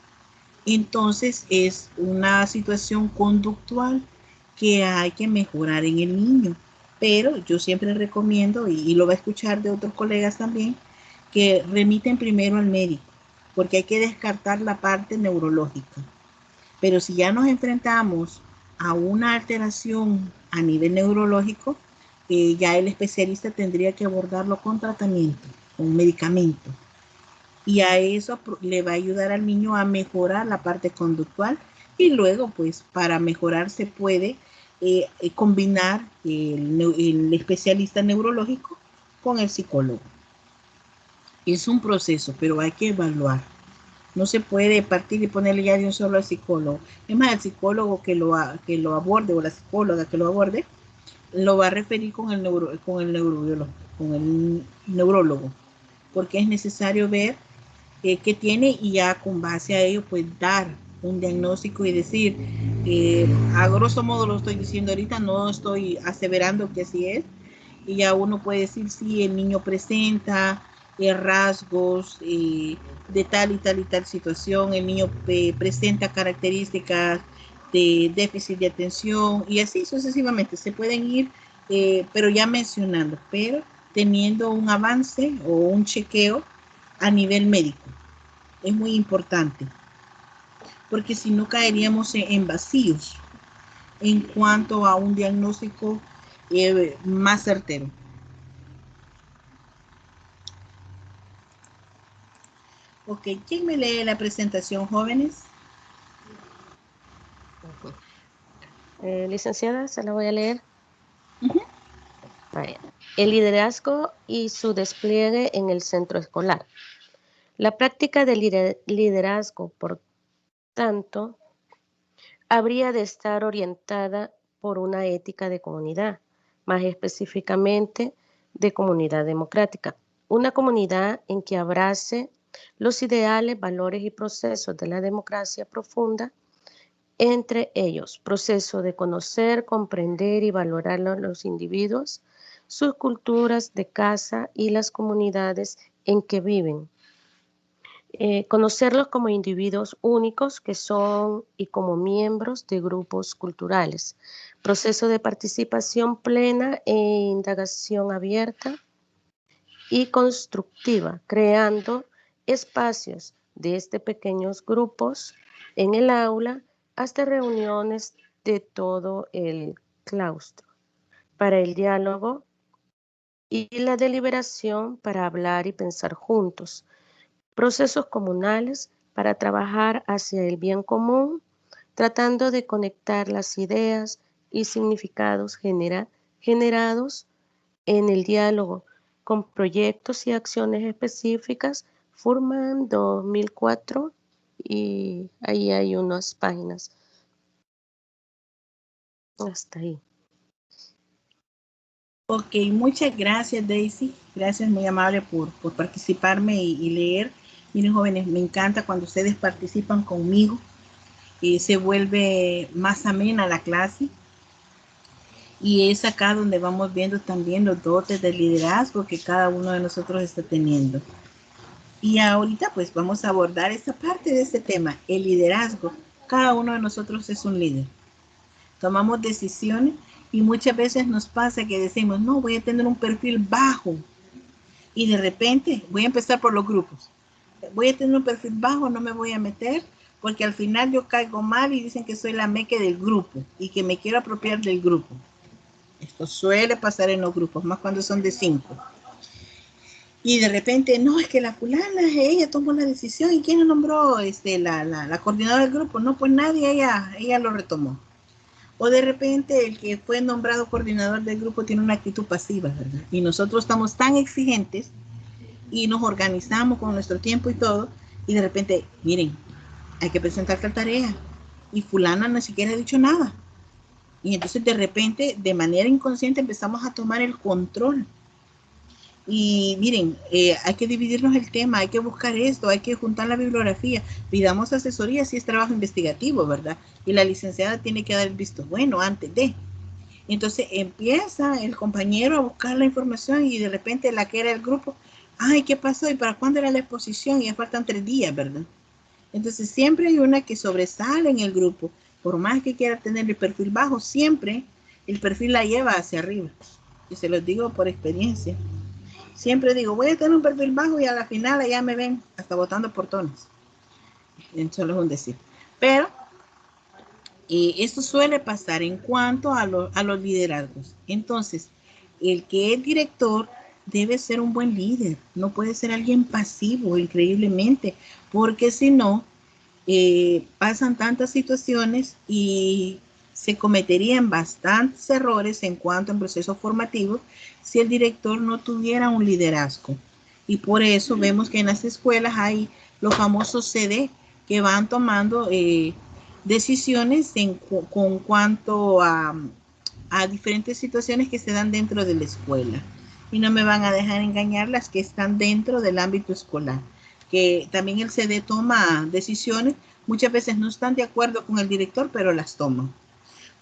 entonces es una situación conductual que hay que mejorar en el niño. Pero yo siempre recomiendo, y lo va a escuchar de otros colegas también, que remiten primero al médico, porque hay que descartar la parte neurológica. Pero si ya nos enfrentamos a una alteración a nivel neurológico, ya el especialista tendría que abordarlo con tratamiento, con medicamento. Y a eso le va a ayudar al niño a mejorar la parte conductual, y luego pues para mejorar se puede combinar el especialista neurológico con el psicólogo. Es un proceso, pero hay que evaluar. No se puede partir y ponerle ya de un solo al psicólogo. Es más, el psicólogo que lo aborde, o la psicóloga que lo aborde, lo va a referir con el neurobiólogo, con el neurólogo, porque es necesario ver qué tiene, y ya con base a ello pues dar un diagnóstico y decir, a grosso modo lo estoy diciendo ahorita, no estoy aseverando que así es, y ya uno puede decir si el niño presenta rasgos de tal y tal y tal situación, el niño presenta características de déficit de atención, y así sucesivamente se pueden ir, pero ya mencionando, pero teniendo un avance o un chequeo a nivel médico. Es muy importante, porque si no caeríamos en vacíos en cuanto a un diagnóstico más certero. Ok, ¿quién me lee la presentación, jóvenes?
Licenciada, se la voy a leer. Vaya. El liderazgo y su despliegue en el centro escolar. La práctica del liderazgo, por tanto, habría de estar orientada por una ética de comunidad, más específicamente de comunidad democrática. Una comunidad en que abrace los ideales, valores y procesos de la democracia profunda, entre ellos, proceso de conocer, comprender y valorar a los individuos, sus culturas de casa y las comunidades en que viven. Conocerlos como individuos únicos que son y como miembros de grupos culturales. Proceso de participación plena e indagación abierta y constructiva, creando espacios desde pequeños grupos en el aula hasta reuniones de todo el claustro, para el diálogo y la deliberación para hablar y pensar juntos, procesos comunales para trabajar hacia el bien común, tratando de conectar las ideas y significados generados en el diálogo con proyectos y acciones específicas. Furman 2004, y ahí hay unas páginas. Hasta ahí.
Ok, muchas gracias, Daisy. Gracias, muy amable por participarme y leer. Miren, jóvenes, me encanta cuando ustedes participan conmigo. Se vuelve más amena la clase. Y es acá donde vamos viendo también los dotes de liderazgo que cada uno de nosotros está teniendo. Y ahorita pues vamos a abordar esta parte de este tema, el liderazgo. Cada uno de nosotros es un líder. Tomamos decisiones y muchas veces nos pasa que decimos, no, voy a tener un perfil bajo. Y de repente voy a empezar por los grupos. Voy a tener un perfil bajo, no me voy a meter, porque al final yo caigo mal y dicen que soy la meque del grupo y que me quiero apropiar del grupo. Esto suele pasar en los grupos, más cuando son de 5. Y de repente, no, es que la fulana, ella tomó la decisión. ¿Y quién la nombró la coordinadora del grupo? No, pues nadie, ella lo retomó. O de repente el que fue nombrado coordinador del grupo tiene una actitud pasiva, ¿verdad? Y nosotros estamos tan exigentes y nos organizamos con nuestro tiempo y todo, y de repente, miren, hay que presentar tal tarea. Y fulana ni siquiera ha dicho nada. Y entonces de repente, de manera inconsciente, empezamos a tomar el control. Y miren, hay que dividirnos el tema, hay que buscar esto, hay que juntar la bibliografía, pidamos asesoría si es trabajo investigativo, ¿verdad? Y la licenciada tiene que dar el visto bueno antes de. Entonces empieza el compañero a buscar la información y de repente la que era el grupo, ay, ¿qué pasó? ¿Y para cuándo era la exposición? Y ya faltan 3 días, ¿verdad? Entonces siempre hay una que sobresale en el grupo, por más que quiera tener el perfil bajo, siempre el perfil la lleva hacia arriba. Y se los digo por experiencia. Siempre digo, voy a tener un perfil bajo y a la final ya me ven hasta botando portones. Solo es un decir. Pero esto suele pasar en cuanto a los liderazgos. Entonces, el que es director debe ser un buen líder. No puede ser alguien pasivo, increíblemente, porque si no, pasan tantas situaciones y se cometerían bastantes errores en cuanto a procesos formativos si el director no tuviera un liderazgo. Y por eso vemos que en las escuelas hay los famosos CD que van tomando decisiones con cuanto a diferentes situaciones que se dan dentro de la escuela. Y no me van a dejar engañar las que están dentro del ámbito escolar, que también el CD toma decisiones, muchas veces no están de acuerdo con el director, pero las toman.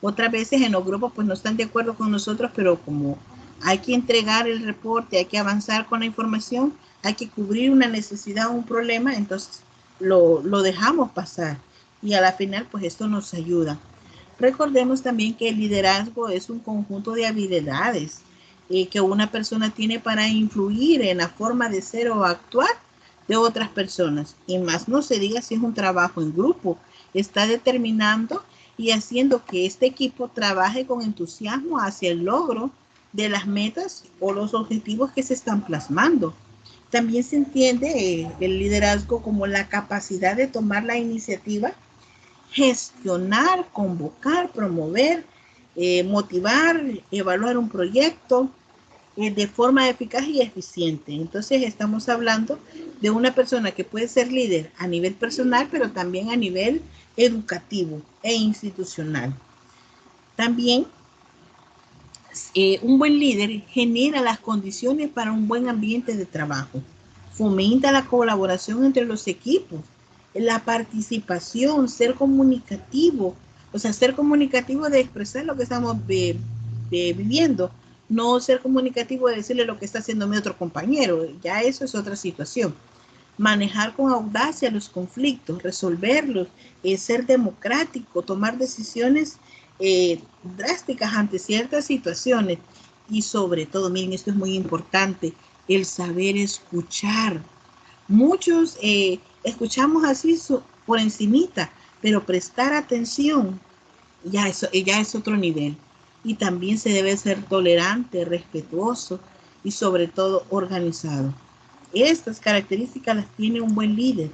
Otras veces en los grupos pues no están de acuerdo con nosotros, pero como hay que entregar el reporte, hay que avanzar con la información, hay que cubrir una necesidad o un problema, entonces lo dejamos pasar. Y a la final pues esto nos ayuda. Recordemos también que el liderazgo es un conjunto de habilidades que una persona tiene para influir en la forma de ser o actuar de otras personas. Y más no se diga si es un trabajo en grupo. Está determinando y haciendo que este equipo trabaje con entusiasmo hacia el logro de las metas o los objetivos que se están plasmando. También se entiende el liderazgo como la capacidad de tomar la iniciativa, gestionar, convocar, promover, motivar, evaluar un proyecto de forma eficaz y eficiente. Entonces estamos hablando de una persona que puede ser líder a nivel personal, pero también a nivel educativo e institucional. También un buen líder genera las condiciones para un buen ambiente de trabajo, fomenta la colaboración entre los equipos, la participación, ser comunicativo, o sea, ser comunicativo de expresar lo que estamos viviendo, no ser comunicativo de decirle lo que está haciendo mi otro compañero, ya eso es otra situación. Manejar con audacia los conflictos, resolverlos, ser democrático, tomar decisiones drásticas ante ciertas situaciones y sobre todo, miren, esto es muy importante, el saber escuchar. Muchos escuchamos así por encimita, pero prestar atención ya es otro nivel. Y también se debe ser tolerante, respetuoso y sobre todo organizado. Estas características las tiene un buen líder,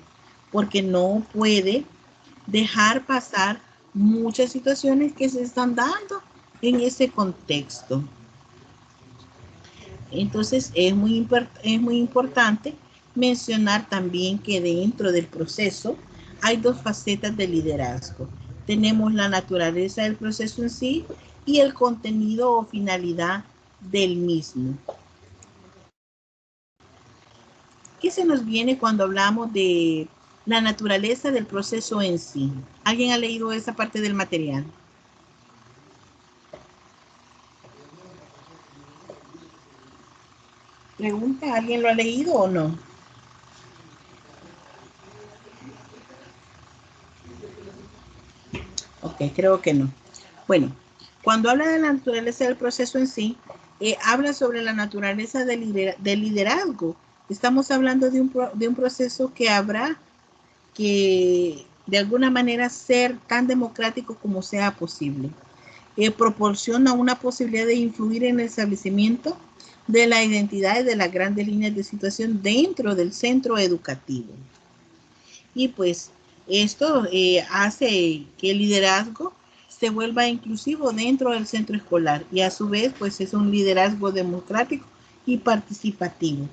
porque no puede dejar pasar muchas situaciones que se están dando en ese contexto. Entonces es muy importante mencionar también que dentro del proceso hay 2 facetas de liderazgo. tenemos la naturaleza del proceso en sí y el contenido o finalidad del mismo. ¿Qué se nos viene cuando hablamos de la naturaleza del proceso en sí? ¿Alguien ha leído esa parte del material? Pregunta, ¿alguien lo ha leído o no? Ok, creo que no. Bueno, cuando habla de la naturaleza del proceso en sí, habla sobre la naturaleza del liderazgo. Estamos hablando de un proceso que habrá que de alguna manera ser tan democrático como sea posible. Proporciona una posibilidad de influir en el establecimiento de la identidad y de las grandes líneas de situación dentro del centro educativo. Y pues esto hace que el liderazgo se vuelva inclusivo dentro del centro escolar y a su vez pues es un liderazgo democrático y participativo.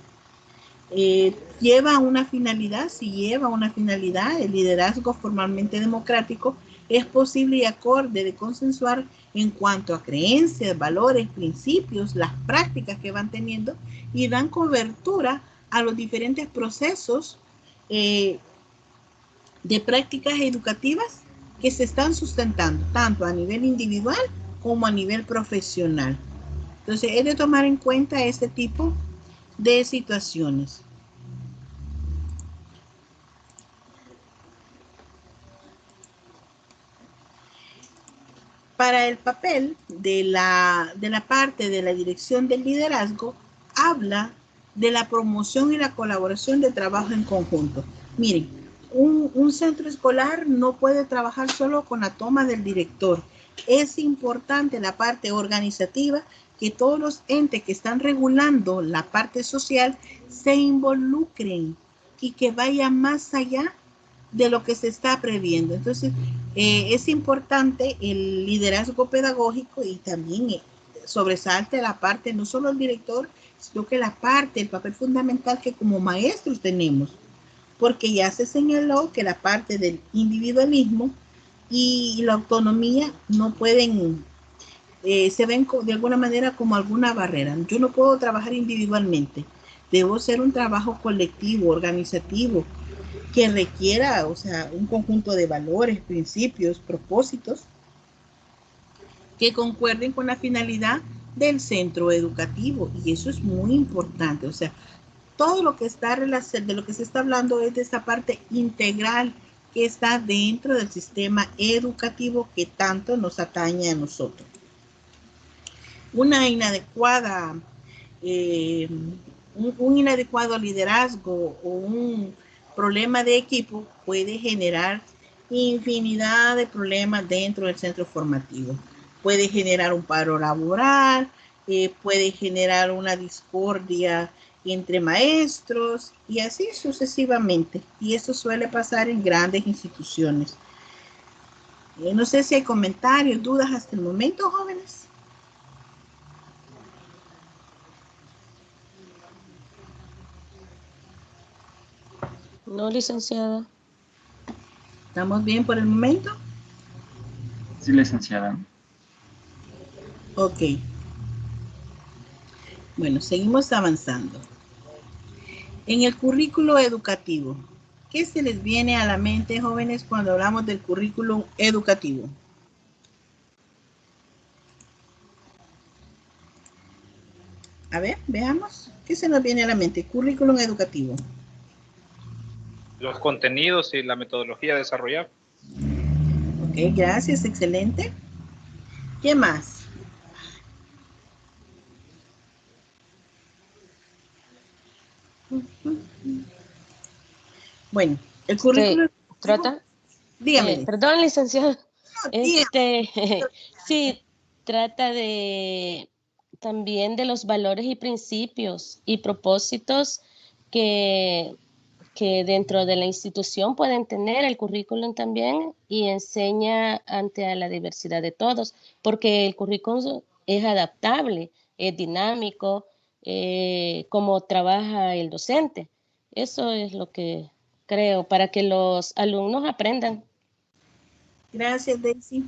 Lleva una finalidad, si lleva una finalidad, el liderazgo formalmente democrático es posible y acorde de consensuar en cuanto a creencias, valores, principios, las prácticas que van teniendo y dan cobertura a los diferentes procesos de prácticas educativas que se están sustentando, tanto a nivel individual como a nivel profesional. Entonces, es de tomar en cuenta este tipo de situaciones. Para el papel de la parte de la dirección del liderazgo, habla de la promoción y la colaboración de trabajo en conjunto. Miren, un centro escolar no puede trabajar solo con la toma del director. Es importante la parte organizativa, que todos los entes que están regulando la parte social se involucren y que vaya más allá de lo que se está previendo. Entonces, es importante el liderazgo pedagógico y también sobresalte la parte, no solo el director, sino que la parte, el papel fundamental que como maestros tenemos, porque ya se señaló que la parte del individualismo y la autonomía no pueden, se ven de alguna manera como alguna barrera. Yo no puedo trabajar individualmente, debo ser un trabajo colectivo, organizativo, que requiera, o sea, un conjunto de valores, principios, propósitos que concuerden con la finalidad del centro educativo. Y eso es muy importante. O sea, todo lo que está de lo que se está hablando es de esa parte integral que está dentro del sistema educativo que tanto nos atañe a nosotros. Una inadecuada, un inadecuado liderazgo o un problema de equipo puede generar infinidad de problemas dentro del centro formativo. Puede generar un paro laboral, puede generar una discordia entre maestros y así sucesivamente. Y eso suele pasar en grandes instituciones. No sé si hay comentarios, dudas hasta el momento, jóvenes.
No, licenciada.
¿Estamos bien por el momento?
Sí, licenciada.
Ok. Bueno, seguimos avanzando. En el currículo educativo, ¿qué se les viene a la mente, jóvenes, cuando hablamos del currículo educativo? A ver, veamos. ¿Qué se nos viene a la mente? Currículum educativo.
Los contenidos y la metodología a desarrollar.
Ok, gracias, excelente. ¿Qué más? Bueno, el currículo educativo,
Trata,
dígame.
perdón, licenciado.
No, dígame.
Sí, trata de también de los valores y principios y propósitos que, que dentro de la institución pueden tener el currículum también y enseña ante a la diversidad de todos, porque el currículum es adaptable, es dinámico, como trabaja el docente. Eso es lo que creo, para que los alumnos aprendan.
Gracias, Daisy.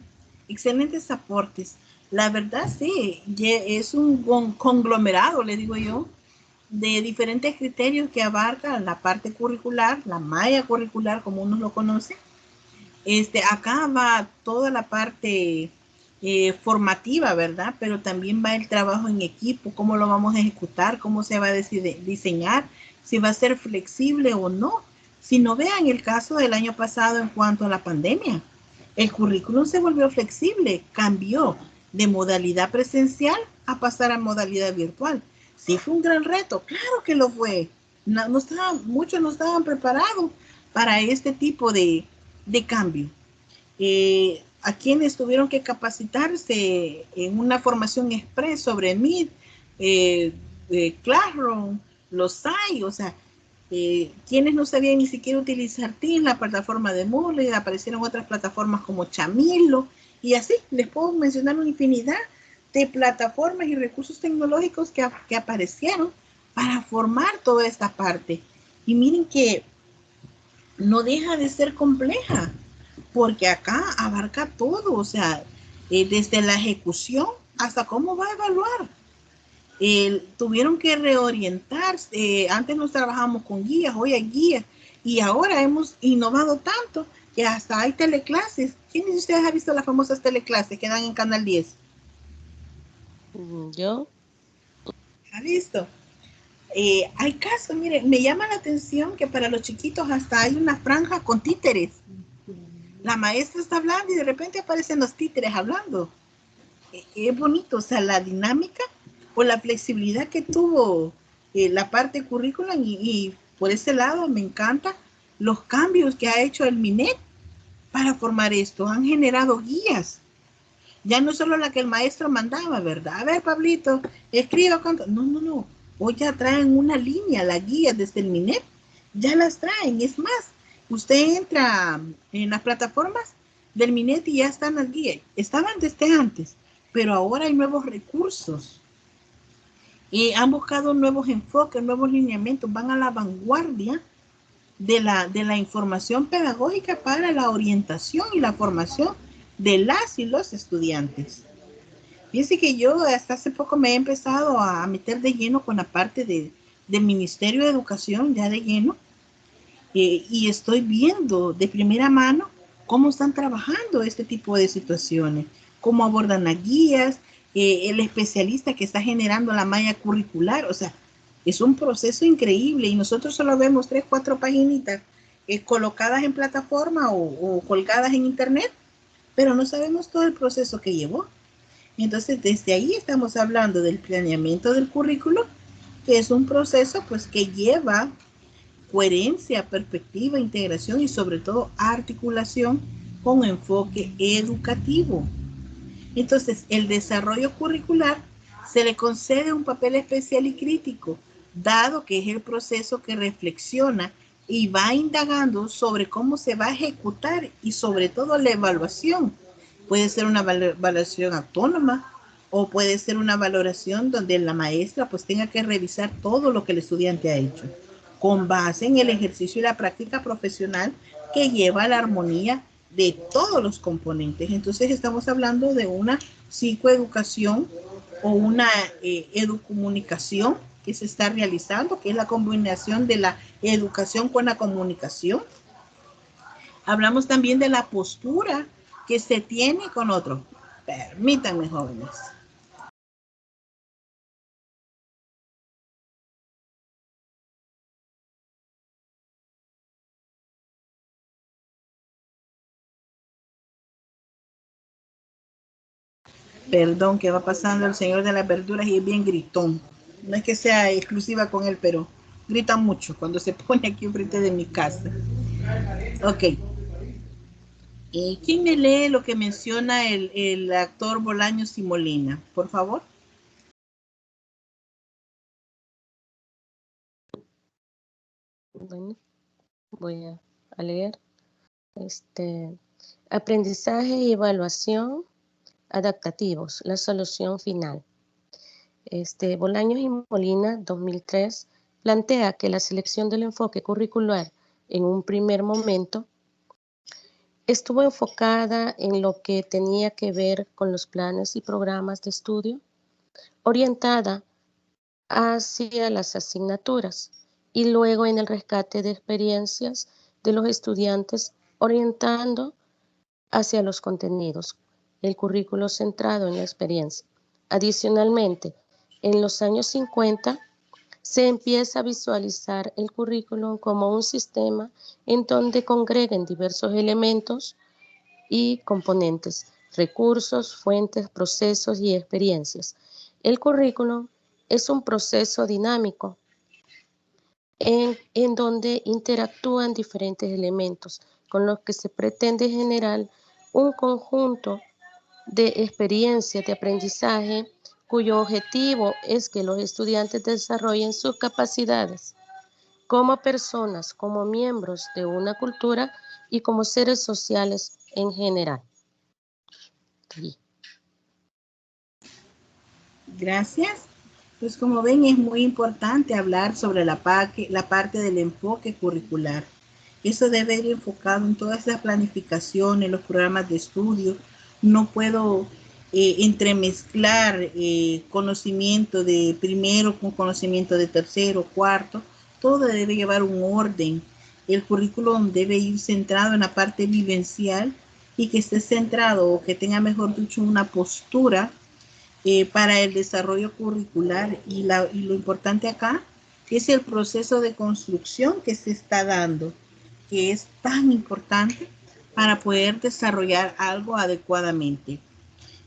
Excelentes aportes. La verdad, sí, es un conglomerado, le digo yo, de diferentes criterios que abarca la parte curricular, la malla curricular, como uno lo conoce. Acá va toda la parte formativa, ¿verdad? Pero también va el trabajo en equipo, cómo lo vamos a ejecutar, cómo se va a diseñar, si va a ser flexible o no. Si no vean el caso del año pasado en cuanto a la pandemia, el currículum se volvió flexible, cambió de modalidad presencial a pasar a modalidad virtual. Sí fue un gran reto, claro que lo fue. Muchos no estaban preparados para este tipo de cambio. A quienes tuvieron que capacitarse en una formación express sobre Meet, Classroom, los hay, o sea, quienes no sabían ni siquiera utilizar Teams, la plataforma de Moodle, aparecieron otras plataformas como Chamilo, y así les puedo mencionar una infinidad de plataformas y recursos tecnológicos que aparecieron para formar toda esta parte. Y miren que no deja de ser compleja, porque acá abarca todo, o sea, desde la ejecución hasta cómo va a evaluar. Tuvieron que reorientarse, antes nos trabajamos con guías, hoy hay guías, y ahora hemos innovado tanto que hasta hay teleclases. ¿Quiénes de ustedes han visto las famosas teleclases que dan en Canal 10?
Yo.
¿Ha visto? Hay casos, mire, me llama la atención que para los chiquitos hasta hay una franja con títeres. La maestra está hablando y de repente aparecen los títeres hablando. Es bonito, o sea, la dinámica o la flexibilidad que tuvo la parte currícula y por ese lado me encanta los cambios que ha hecho el MINET para formar esto. Han generado guías. Ya no solo la que el maestro mandaba, ¿verdad? A ver, Pablito, escriba cuánto. No, no, no. Hoy ya traen una línea, la guía desde el MINET. Ya las traen. Es más, usted entra en las plataformas del MINET y ya están las guías. Estaban desde antes, pero ahora hay nuevos recursos. Han buscado nuevos enfoques, nuevos lineamientos, van a la vanguardia de la información pedagógica para la orientación y la formación de las y los estudiantes. Fíjense que yo hasta hace poco me he empezado a meter de lleno con la parte del Ministerio de Educación, ya de lleno, y estoy viendo de primera mano cómo están trabajando este tipo de situaciones, cómo abordan las guías, el especialista que está generando la malla curricular, o sea, es un proceso increíble y nosotros solo vemos 3, 4 paginitas colocadas en plataforma o colgadas en internet, pero no sabemos todo el proceso que llevó. Entonces, desde ahí estamos hablando del planeamiento del currículo, que es un proceso pues que lleva coherencia, perspectiva, integración y sobre todo articulación con enfoque educativo. Entonces, el desarrollo curricular se le concede un papel especial y crítico, dado que es el proceso que reflexiona y va indagando sobre cómo se va a ejecutar y sobre todo la evaluación. Puede ser una evaluación autónoma o puede ser una valoración donde la maestra pues tenga que revisar todo lo que el estudiante ha hecho con base en el ejercicio y la práctica profesional que lleva a la armonía de todos los componentes. Entonces estamos hablando de una psicoeducación o una educomunicación que se está realizando, que es la combinación de la educación con la comunicación. Hablamos también de la postura que se tiene con otro. Permítanme, jóvenes. Perdón, que va pasando el señor de las verduras y es bien gritón. No es que sea exclusiva con él, pero grita mucho cuando se pone aquí enfrente de mi casa. Ok. ¿Quién me lee lo que menciona el actor Bolaños y Molina? Por favor.
Bueno, voy a leer. Aprendizaje y evaluación adaptativos, la solución final. Bolaños y Molina, 2003, plantea que la selección del enfoque curricular en un primer momento estuvo enfocada en lo que tenía que ver con los planes y programas de estudio, orientada hacia las asignaturas y luego en el rescate de experiencias de los estudiantes, orientando hacia los contenidos, el currículo centrado en la experiencia. Adicionalmente, en los años 50 se empieza a visualizar el currículum como un sistema en donde congreguen diversos elementos y componentes, recursos, fuentes, procesos y experiencias. El currículum es un proceso dinámico en donde interactúan diferentes elementos con los que se pretende generar un conjunto de experiencias de aprendizaje cuyo objetivo es que los estudiantes desarrollen sus capacidades como personas, como miembros de una cultura y como seres sociales en general. Sí.
Gracias. Pues como ven, es muy importante hablar sobre la parte del enfoque curricular. Eso debe ir enfocado en todas las planificaciones, los programas de estudio. No puedo entremezclar conocimiento de primero con conocimiento de tercero, cuarto. Todo debe llevar un orden. El currículum debe ir centrado en la parte vivencial y que esté centrado o que tenga, mejor dicho, una postura para el desarrollo curricular y lo importante acá es el proceso de construcción que se está dando, que es tan importante para poder desarrollar algo adecuadamente.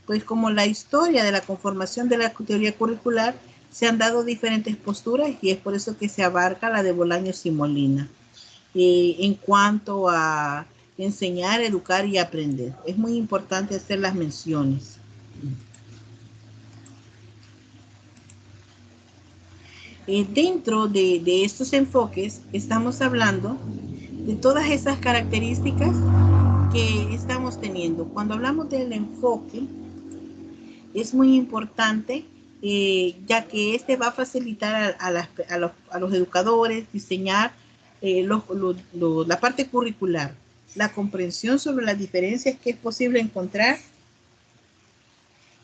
Pues como la historia de la conformación de la teoría curricular, se han dado diferentes posturas y es por eso que se abarca la de Bolaños y Molina en cuanto a enseñar, educar y aprender. Es muy importante hacer las menciones. Dentro de estos enfoques estamos hablando de todas esas características que estamos teniendo. Cuando hablamos del enfoque, es muy importante, ya que este va a facilitar a los educadores diseñar la parte curricular, la comprensión sobre las diferencias que es posible encontrar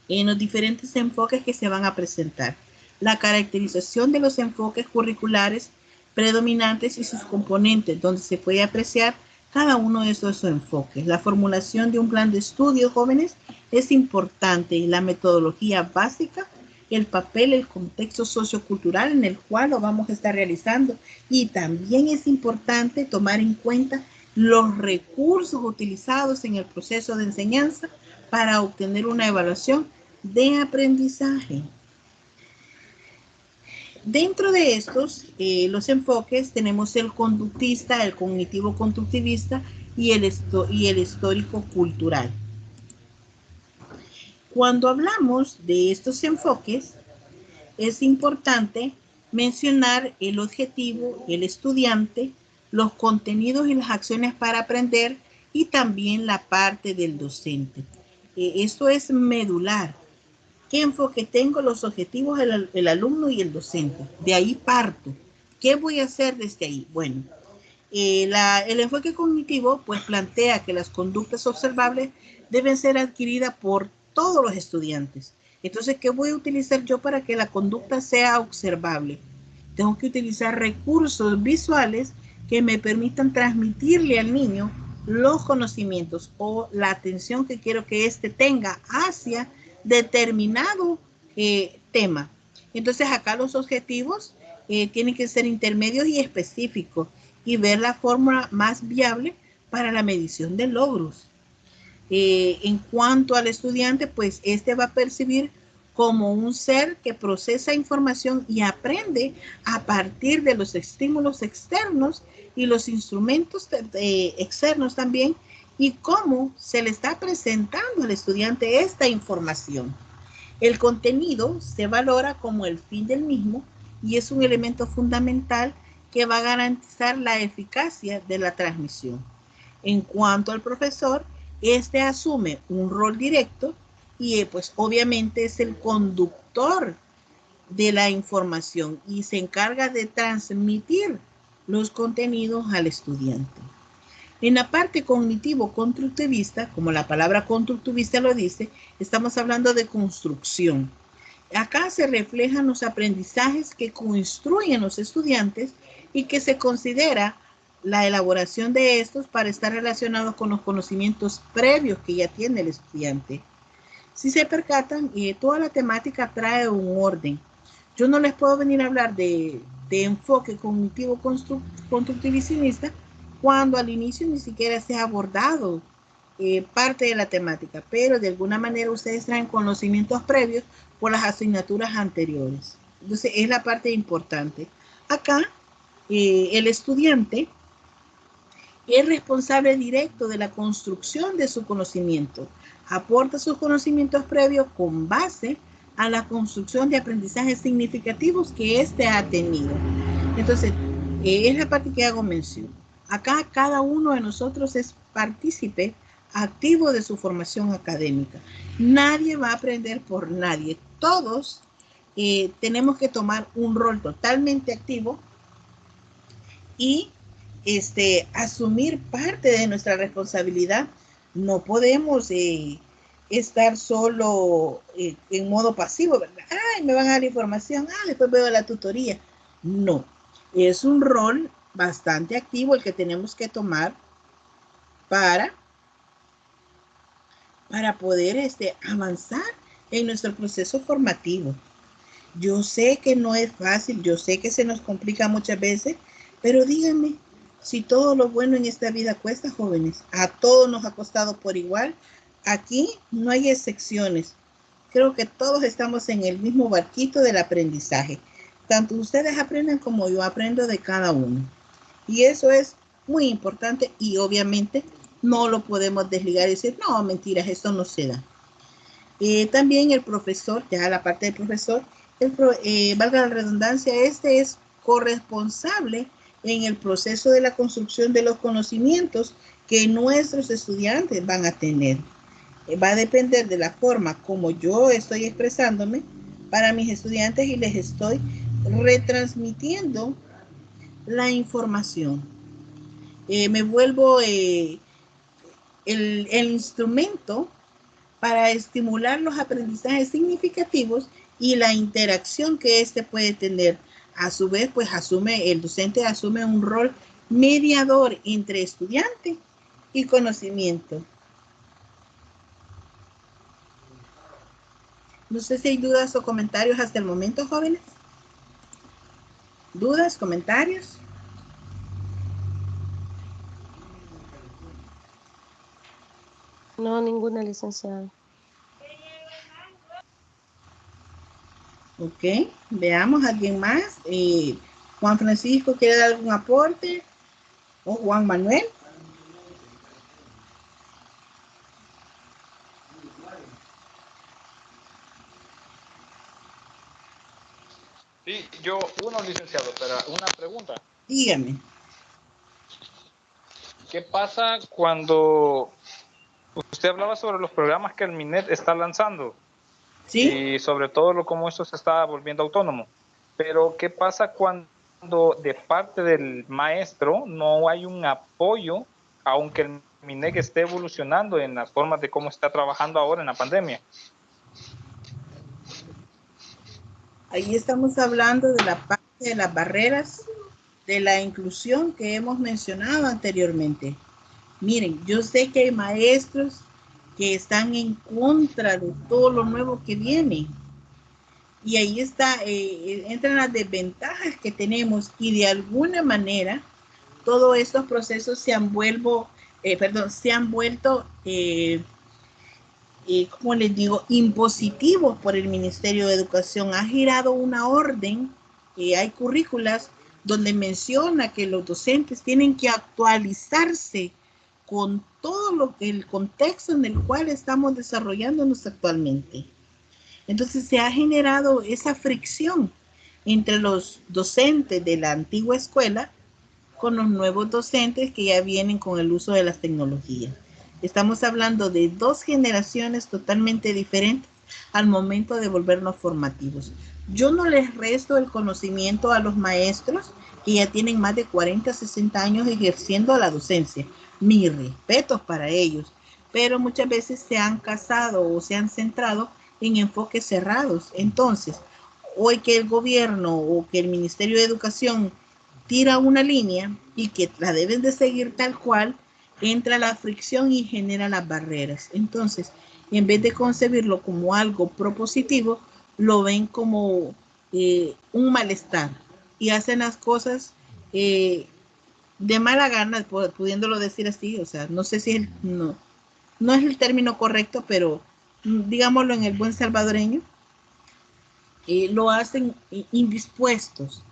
en los diferentes enfoques que se van a presentar, la caracterización de los enfoques curriculares predominantes y sus componentes, donde se puede apreciar cada uno de esos enfoques. La formulación de un plan de estudio, jóvenes, es importante, y la metodología básica, el papel, el contexto sociocultural en el cual lo vamos a estar realizando, y también es importante tomar en cuenta los recursos utilizados en el proceso de enseñanza para obtener una evaluación de aprendizaje. Dentro de estos, los enfoques, tenemos el conductista, el cognitivo-constructivista y el histórico-cultural. Cuando hablamos de estos enfoques, es importante mencionar el objetivo, el estudiante, los contenidos y las acciones para aprender y también la parte del docente. Esto es medular. ¿Qué enfoque tengo? Los objetivos del alumno y el docente. De ahí parto. ¿Qué voy a hacer desde ahí? Bueno, el enfoque cognitivo pues plantea que las conductas observables deben ser adquiridas por todos los estudiantes. Entonces, ¿qué voy a utilizar yo para que la conducta sea observable? Tengo que utilizar recursos visuales que me permitan transmitirle al niño los conocimientos o la atención que quiero que éste tenga hacia determinado tema. Entonces, acá los objetivos tienen que ser intermedios y específicos y ver la fórmula más viable para la medición de logros. En cuanto al estudiante, pues este va a percibir como un ser que procesa información y aprende a partir de los estímulos externos y los instrumentos externos también, y cómo se le está presentando al estudiante esta información. El contenido se valora como el fin del mismo y es un elemento fundamental que va a garantizar la eficacia de la transmisión. En cuanto al profesor, este asume un rol directo y pues obviamente es el conductor de la información y se encarga de transmitir los contenidos al estudiante. En la parte cognitivo-constructivista, como la palabra constructivista lo dice, estamos hablando de construcción. Acá se reflejan los aprendizajes que construyen los estudiantes y que se considera la elaboración de estos para estar relacionados con los conocimientos previos que ya tiene el estudiante. Si se percatan, toda la temática trae un orden. Yo no les puedo venir a hablar de enfoque cognitivo constructivista cuando al inicio ni siquiera se ha abordado parte de la temática, pero de alguna manera ustedes traen conocimientos previos por las asignaturas anteriores. Entonces es la parte importante. Acá el estudiante es responsable directo de la construcción de su conocimiento, aporta sus conocimientos previos con base a la construcción de aprendizajes significativos que éste ha tenido. Entonces, es la parte que hago mención. Acá cada uno de nosotros es partícipe activo de su formación académica. Nadie va a aprender por nadie. Todos tenemos que tomar un rol totalmente activo y asumir parte de nuestra responsabilidad. No podemos estar solo en modo pasivo, ¿verdad? Ay, me van a dar información, después veo la tutoría. No, es un rol bastante activo el que tenemos que tomar para poder avanzar en nuestro proceso formativo. Yo sé que no es fácil, yo sé que se nos complica muchas veces, pero díganme, si todo lo bueno en esta vida cuesta, jóvenes, a todos nos ha costado por igual. Aquí no hay excepciones. Creo que todos estamos en el mismo barquito del aprendizaje. Tanto ustedes aprenden como yo aprendo de cada uno. Y eso es muy importante y obviamente no lo podemos desligar y decir, no, mentiras, esto no se da. También el profesor, ya la parte del profesor, valga la redundancia, es corresponsable en el proceso de la construcción de los conocimientos que nuestros estudiantes van a tener. Va a depender de la forma como yo estoy expresándome para mis estudiantes y les estoy retransmitiendo la información. Me vuelvo el instrumento para estimular los aprendizajes significativos y la interacción que éste puede tener. A su vez, pues el docente asume un rol mediador entre estudiante y conocimiento. No sé si hay dudas o comentarios hasta el momento, jóvenes. ¿Dudas, comentarios?
No, ninguna, licenciada.
Ok, veamos a alguien más. Juan Francisco, ¿quiere dar algún aporte? ¿O Juan Manuel?
Sí, licenciado, pero una pregunta.
Dígame.
¿Qué pasa cuando usted hablaba sobre los programas que el MINET está lanzando?
¿Sí?
Y sobre todo cómo esto se está volviendo autónomo. Pero ¿qué pasa cuando de parte del maestro no hay un apoyo, aunque el MINEC esté evolucionando en las formas de cómo está trabajando ahora en la pandemia?
Ahí estamos hablando de la parte de las barreras de la inclusión que hemos mencionado anteriormente. Miren, yo sé que hay maestros que están en contra de todo lo nuevo que viene. Y ahí entran las desventajas que tenemos y de alguna manera todos estos procesos se han vuelto, como les digo, impositivos por el Ministerio de Educación. Ha girado una orden, hay currículas donde menciona que los docentes tienen que actualizarse con todo el contexto en el cual estamos desarrollándonos actualmente. Entonces se ha generado esa fricción entre los docentes de la antigua escuela con los nuevos docentes que ya vienen con el uso de las tecnologías. Estamos hablando de dos generaciones totalmente diferentes al momento de volvernos formativos. Yo no les resto el conocimiento a los maestros que ya tienen más de 40, 60 años ejerciendo la docencia. mis respetos para ellos, pero muchas veces se han casado o se han centrado en enfoques cerrados. Entonces, hoy que el gobierno o que el Ministerio de Educación tira una línea y que la deben de seguir tal cual, entra la fricción y genera las barreras. Entonces, en vez de concebirlo como algo propositivo, lo ven como un malestar y hacen las cosas de mala gana, pudiéndolo decir así. O sea, no sé si no es el término correcto, pero digámoslo en el buen salvadoreño, lo hacen indispuestos.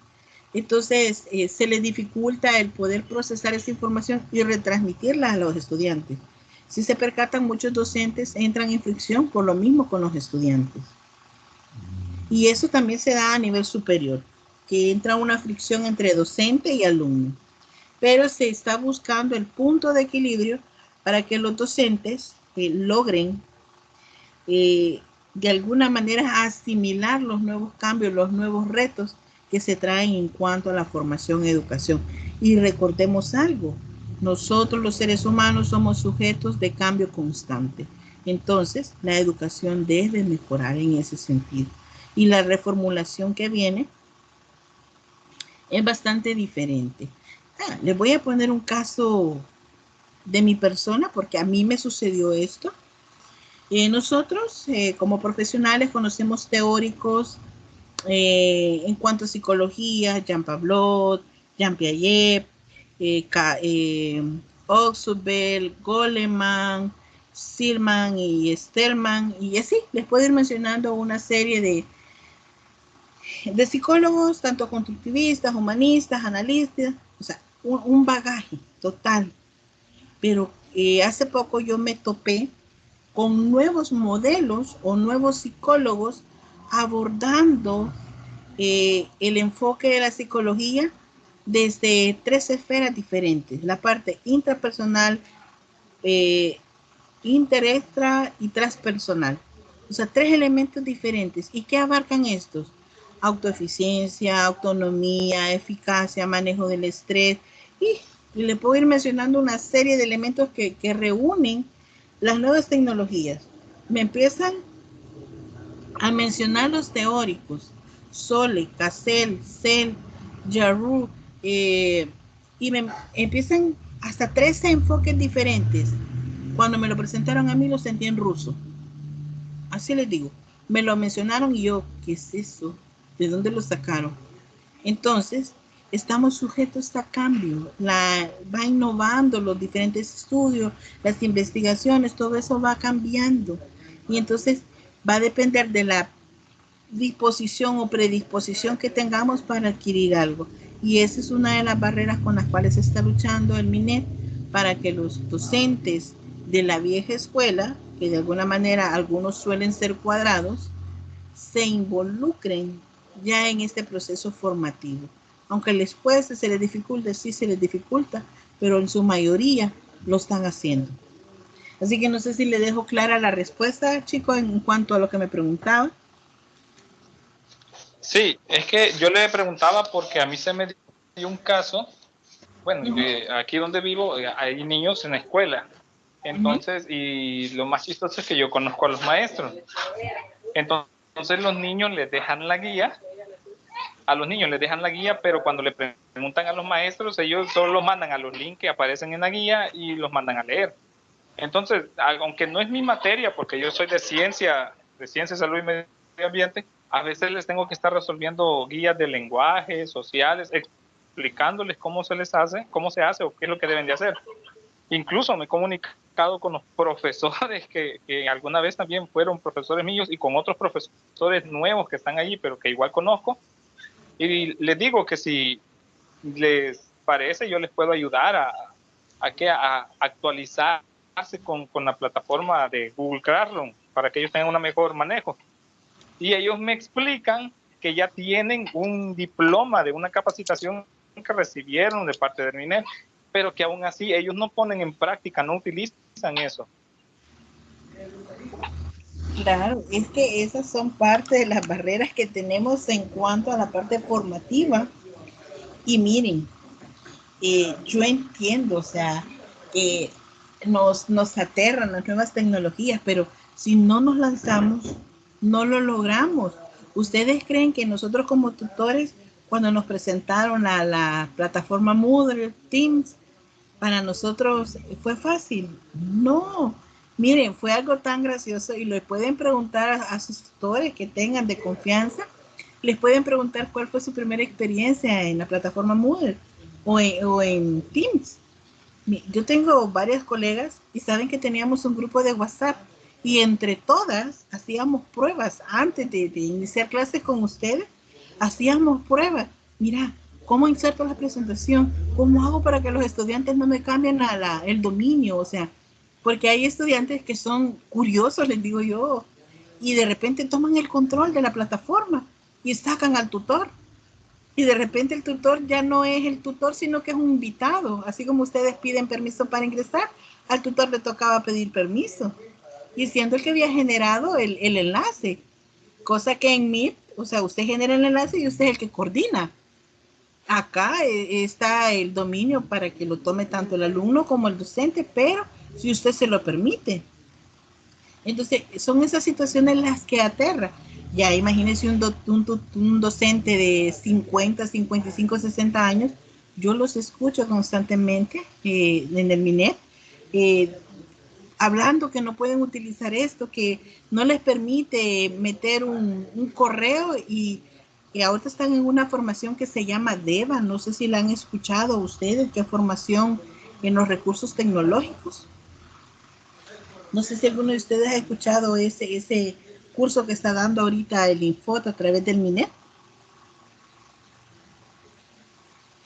Entonces, se les dificulta el poder procesar esa información y retransmitirla a los estudiantes. Si se percatan, muchos docentes entran en fricción por lo mismo con los estudiantes. Y eso también se da a nivel superior, que entra una fricción entre docente y alumno. Pero se está buscando el punto de equilibrio para que los docentes logren de alguna manera asimilar los nuevos cambios, los nuevos retos que se traen en cuanto a la formación y educación. Y recordemos algo, nosotros los seres humanos somos sujetos de cambio constante. Entonces, la educación debe mejorar en ese sentido. Y la reformulación que viene es bastante diferente. Les voy a poner un caso de mi persona porque a mí me sucedió esto. Nosotros, como profesionales, conocemos teóricos en cuanto a psicología, Jean Pavlov, Jean Piaget, Oxubel, Goleman, Silman y Sterman, y así les puedo ir mencionando una serie de psicólogos, tanto constructivistas, humanistas, analistas, o sea, un bagaje total. Pero hace poco yo me topé con nuevos modelos o nuevos psicólogos abordando el enfoque de la psicología desde 3 esferas diferentes: la parte intrapersonal, interextra y transpersonal. O sea, 3 elementos diferentes. ¿Y qué abarcan estos? Autoeficiencia, autonomía, eficacia, manejo del estrés. Y le puedo ir mencionando una serie de elementos que reúnen las nuevas tecnologías. Me empiezan a mencionar los teóricos: Sole, Cassel, Sell, Jarrow, y me empiezan hasta 13 enfoques diferentes. Cuando me lo presentaron a mí, lo sentí en ruso. Así les digo, me lo mencionaron y yo, ¿qué es eso? ¿De dónde lo sacaron? Entonces, estamos sujetos a cambio. Va innovando los diferentes estudios, las investigaciones, todo eso va cambiando. Y entonces va a depender de la disposición o predisposición que tengamos para adquirir algo. Y esa es una de las barreras con las cuales se está luchando el MINET, para que los docentes de la vieja escuela, que de alguna manera algunos suelen ser cuadrados, se involucren ya en este proceso formativo. Aunque les cueste, se les dificulta, sí se les dificulta, pero en su mayoría lo están haciendo. Así que no sé si le dejo clara la respuesta, chicos, en cuanto a lo que me preguntaba.
Sí, es que yo le preguntaba porque a mí se me dio un caso. Bueno, aquí donde vivo hay niños en la escuela. Entonces, y lo más chistoso es que yo conozco a los maestros. Entonces los niños les dejan la guía. A los niños les dejan la guía, pero cuando le preguntan a los maestros, ellos solo los mandan a los links que aparecen en la guía y los mandan a leer. Entonces, aunque no es mi materia, porque yo soy de ciencia, salud y medio ambiente, a veces les tengo que estar resolviendo guías de lenguaje, sociales, explicándoles cómo se les hace, cómo se hace o qué es lo que deben de hacer. Incluso me he comunicado con los profesores que alguna vez también fueron profesores míos y con otros profesores nuevos que están allí, pero que igual conozco. Y les digo que si les parece, yo les puedo ayudar a actualizarse con la plataforma de Google Classroom para que ellos tengan un mejor manejo. Y ellos me explican que ya tienen un diploma de una capacitación que recibieron de parte del MINET, pero que aún así ellos no ponen en práctica, no utilizan eso.
Claro, es que esas son parte de las barreras que tenemos en cuanto a la parte formativa. Y miren, yo entiendo, o sea, nos aterran las nuevas tecnologías, pero si no nos lanzamos, no lo logramos. ¿Ustedes creen que nosotros como tutores, cuando nos presentaron a la plataforma Moodle, Teams, para nosotros fue fácil? No. Miren, fue algo tan gracioso y le pueden preguntar a sus tutores que tengan de confianza, les pueden preguntar cuál fue su primera experiencia en la plataforma Moodle o en Teams. Yo tengo varias colegas y saben que teníamos un grupo de WhatsApp y entre todas hacíamos pruebas antes de iniciar clases con ustedes. Hacíamos pruebas. Mira, ¿cómo inserto la presentación? ¿Cómo hago para que los estudiantes no me cambien el dominio? O sea, porque hay estudiantes que son curiosos, les digo yo, y de repente toman el control de la plataforma y sacan al tutor. Y de repente el tutor ya no es el tutor, sino que es un invitado. Así como ustedes piden permiso para ingresar, al tutor le tocaba pedir permiso. Y siendo el que había generado el enlace. Cosa que en Meet, o sea, usted genera el enlace y usted es el que coordina. Acá está el dominio para que lo tome tanto el alumno como el docente, pero si usted se lo permite. Entonces, son esas situaciones las que aterran. Ya imagínense un docente de 50, 55, 60 años, yo los escucho constantemente en el MINET, hablando que no pueden utilizar esto, que no les permite meter un correo y ahorita están en una formación que se llama DEVA, no sé si la han escuchado ustedes, que es formación en los recursos tecnológicos. No sé si alguno de ustedes ha escuchado ese curso que está dando ahorita el Infot a través del MINET.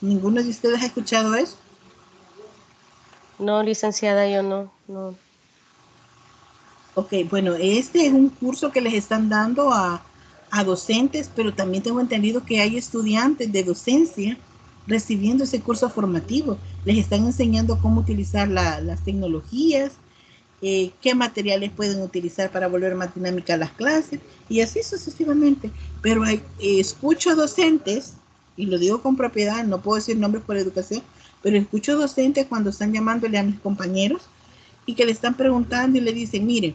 ¿Ninguno de ustedes ha escuchado eso?
No, licenciada, yo no.
Ok, bueno, este es un curso que les están dando a docentes, pero también tengo entendido que hay estudiantes de docencia recibiendo ese curso formativo. Les están enseñando cómo utilizar las tecnologías, qué materiales pueden utilizar para volver más dinámica las clases y así sucesivamente. Pero escucho docentes, y lo digo con propiedad, no puedo decir nombres por educación, pero escucho docentes cuando están llamándole a mis compañeros y que le están preguntando y le dicen, miren,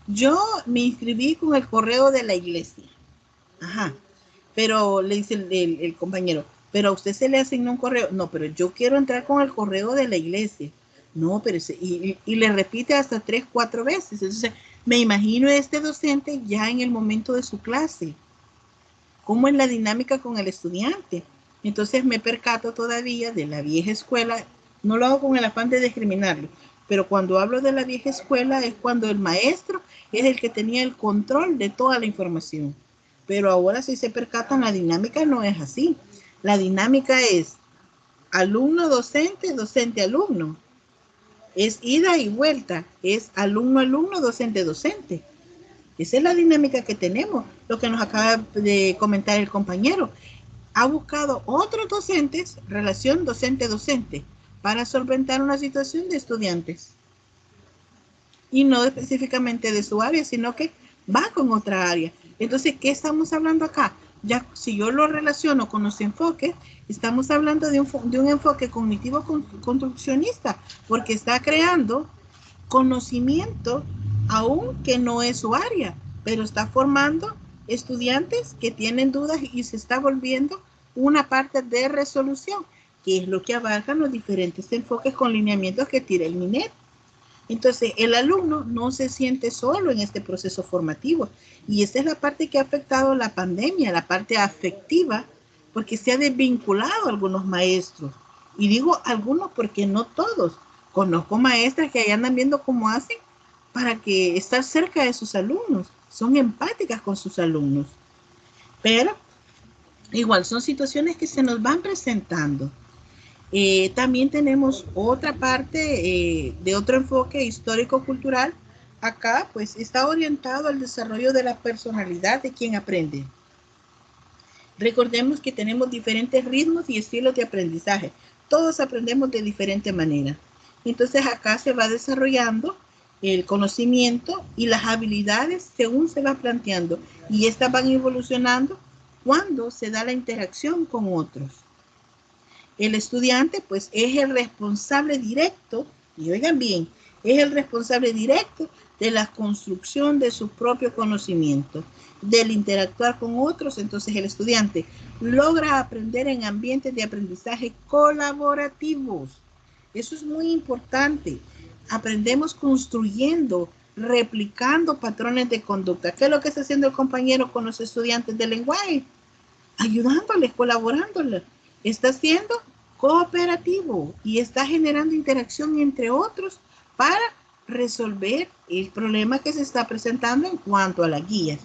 yo me inscribí con el correo de la iglesia. Ajá. Pero le dice el compañero, pero a usted se le asignó un correo. No, pero yo quiero entrar con el correo de la iglesia. No, pero y le repite hasta 3, 4 veces. Entonces, me imagino a este docente ya en el momento de su clase. ¿Cómo es la dinámica con el estudiante? Entonces me percato todavía de la vieja escuela. No lo hago con el afán de discriminarlo, pero cuando hablo de la vieja escuela es cuando el maestro es el que tenía el control de toda la información. Pero ahora si se percatan, la dinámica no es así. La dinámica es alumno-docente, docente-alumno. Es ida y vuelta. Es alumno-alumno, docente-docente. Esa es la dinámica que tenemos. Lo que nos acaba de comentar el compañero. Ha buscado otros docentes, relación docente-docente, para solventar una situación de estudiantes. Y no específicamente de su área, sino que va con otra área. Entonces, ¿qué estamos hablando acá? Ya, si yo lo relaciono con los enfoques, estamos hablando de un enfoque cognitivo construccionista, porque está creando conocimiento, aunque no es su área, pero está formando estudiantes que tienen dudas y se está volviendo una parte de resolución, que es lo que abarcan los diferentes enfoques con lineamientos que tira el MINET. Entonces, el alumno no se siente solo en este proceso formativo. Y esa es la parte que ha afectado la pandemia, la parte afectiva, porque se ha desvinculado a algunos maestros. Y digo algunos porque no todos. Conozco maestras que ahí andan viendo cómo hacen para que estar cerca de sus alumnos. Son empáticas con sus alumnos. Pero, igual, son situaciones que se nos van presentando. También tenemos otra parte de otro enfoque histórico-cultural. Acá pues está orientado al desarrollo de la personalidad de quien aprende. Recordemos que tenemos diferentes ritmos y estilos de aprendizaje. Todos aprendemos de diferente manera. Entonces acá se va desarrollando el conocimiento y las habilidades según se va planteando. Y estas van evolucionando cuando se da la interacción con otros. El estudiante pues es el responsable directo Y oigan bien, es el responsable directo de la construcción de su propio conocimiento, del interactuar con otros. Entonces el estudiante logra aprender en ambientes de aprendizaje colaborativos. Eso es muy importante. Aprendemos construyendo, replicando patrones de conducta. ¿Qué es lo que está haciendo el compañero con los estudiantes de lenguaje? Ayudándoles, colaborándoles. Está siendo cooperativo y está generando interacción entre otros para resolver el problema que se está presentando en cuanto a las guías.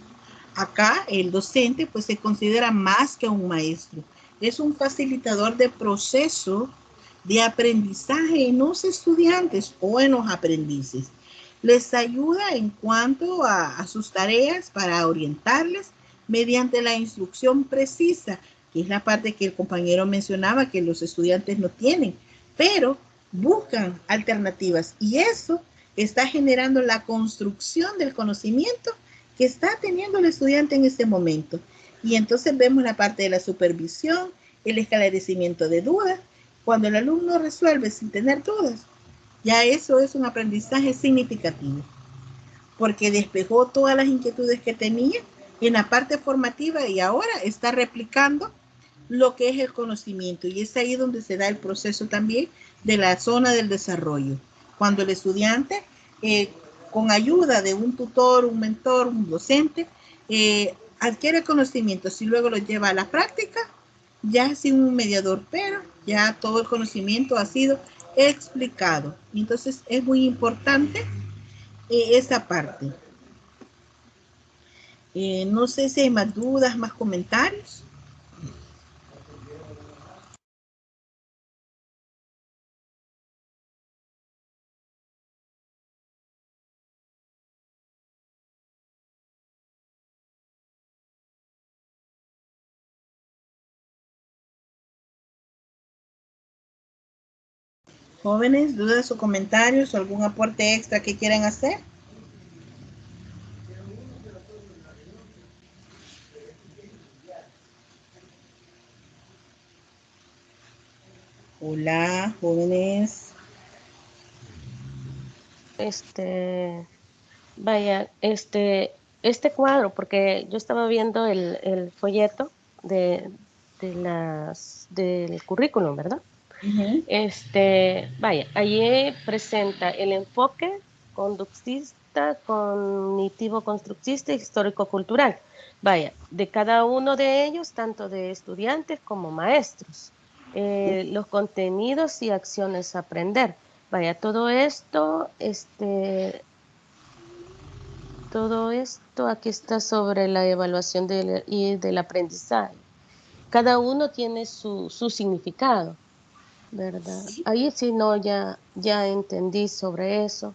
Acá el docente pues se considera más que un maestro, es un facilitador de proceso de aprendizaje en los estudiantes o en los aprendices. Les ayuda en cuanto a sus tareas para orientarles mediante la instrucción precisa, que es la parte que el compañero mencionaba que los estudiantes no tienen, pero buscan alternativas y eso está generando la construcción del conocimiento que está teniendo el estudiante en este momento. Y entonces vemos la parte de la supervisión, el esclarecimiento de dudas. Cuando el alumno resuelve sin tener dudas, ya eso es un aprendizaje significativo, porque despejó todas las inquietudes que tenía en la parte formativa y ahora está replicando lo que es el conocimiento. Y es ahí donde se da el proceso también de la zona del desarrollo. Cuando el estudiante, con ayuda de un tutor, un mentor, un docente, adquiere conocimientos y luego lo lleva a la práctica, ya sin un mediador, pero ya todo el conocimiento ha sido explicado. Entonces es muy importante esa parte. No sé si hay más dudas, más comentarios. Jóvenes, dudas o comentarios, algún aporte extra que quieran hacer. Hola, jóvenes.
Vaya, este cuadro, porque yo estaba viendo el folleto del currículum, ¿verdad?
Uh-huh.
Vaya, allí presenta el enfoque conductista, cognitivo-constructista, histórico-cultural. Vaya, de cada uno de ellos, tanto de estudiantes como maestros, los contenidos y acciones a aprender. Vaya, todo esto aquí está sobre la evaluación del aprendizaje. Cada uno tiene su significado, ¿verdad?
Sí.
Ahí sí no, ya entendí sobre eso.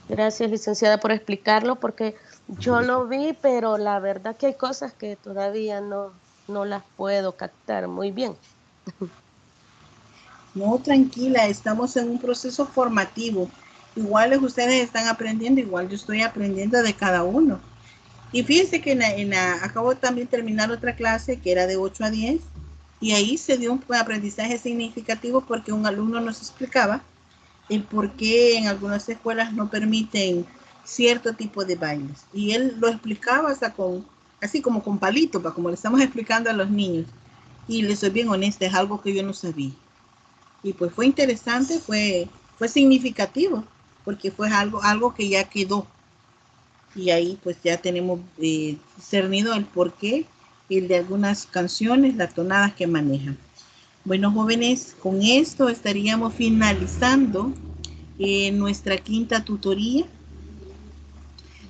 Gracias, licenciada, por explicarlo, porque yo lo vi, pero la verdad que hay cosas que todavía no las puedo captar muy bien.
No, tranquila, estamos en un proceso formativo. Igual ustedes están aprendiendo, igual yo estoy aprendiendo de cada uno. Y fíjense que acabo de también terminar otra clase que era de 8 a 10 y ahí se dio un aprendizaje significativo porque un alumno nos explicaba el por qué en algunas escuelas no permiten cierto tipo de bailes. Y él lo explicaba hasta así como con palito, como le estamos explicando a los niños. Y les soy bien honesta, es algo que yo no sabía. Y pues fue interesante, fue significativo, porque fue algo que ya quedó. Y ahí pues ya tenemos cernido el porqué, el de algunas canciones, las tonadas que manejan. Bueno, jóvenes, con esto estaríamos finalizando nuestra quinta tutoría.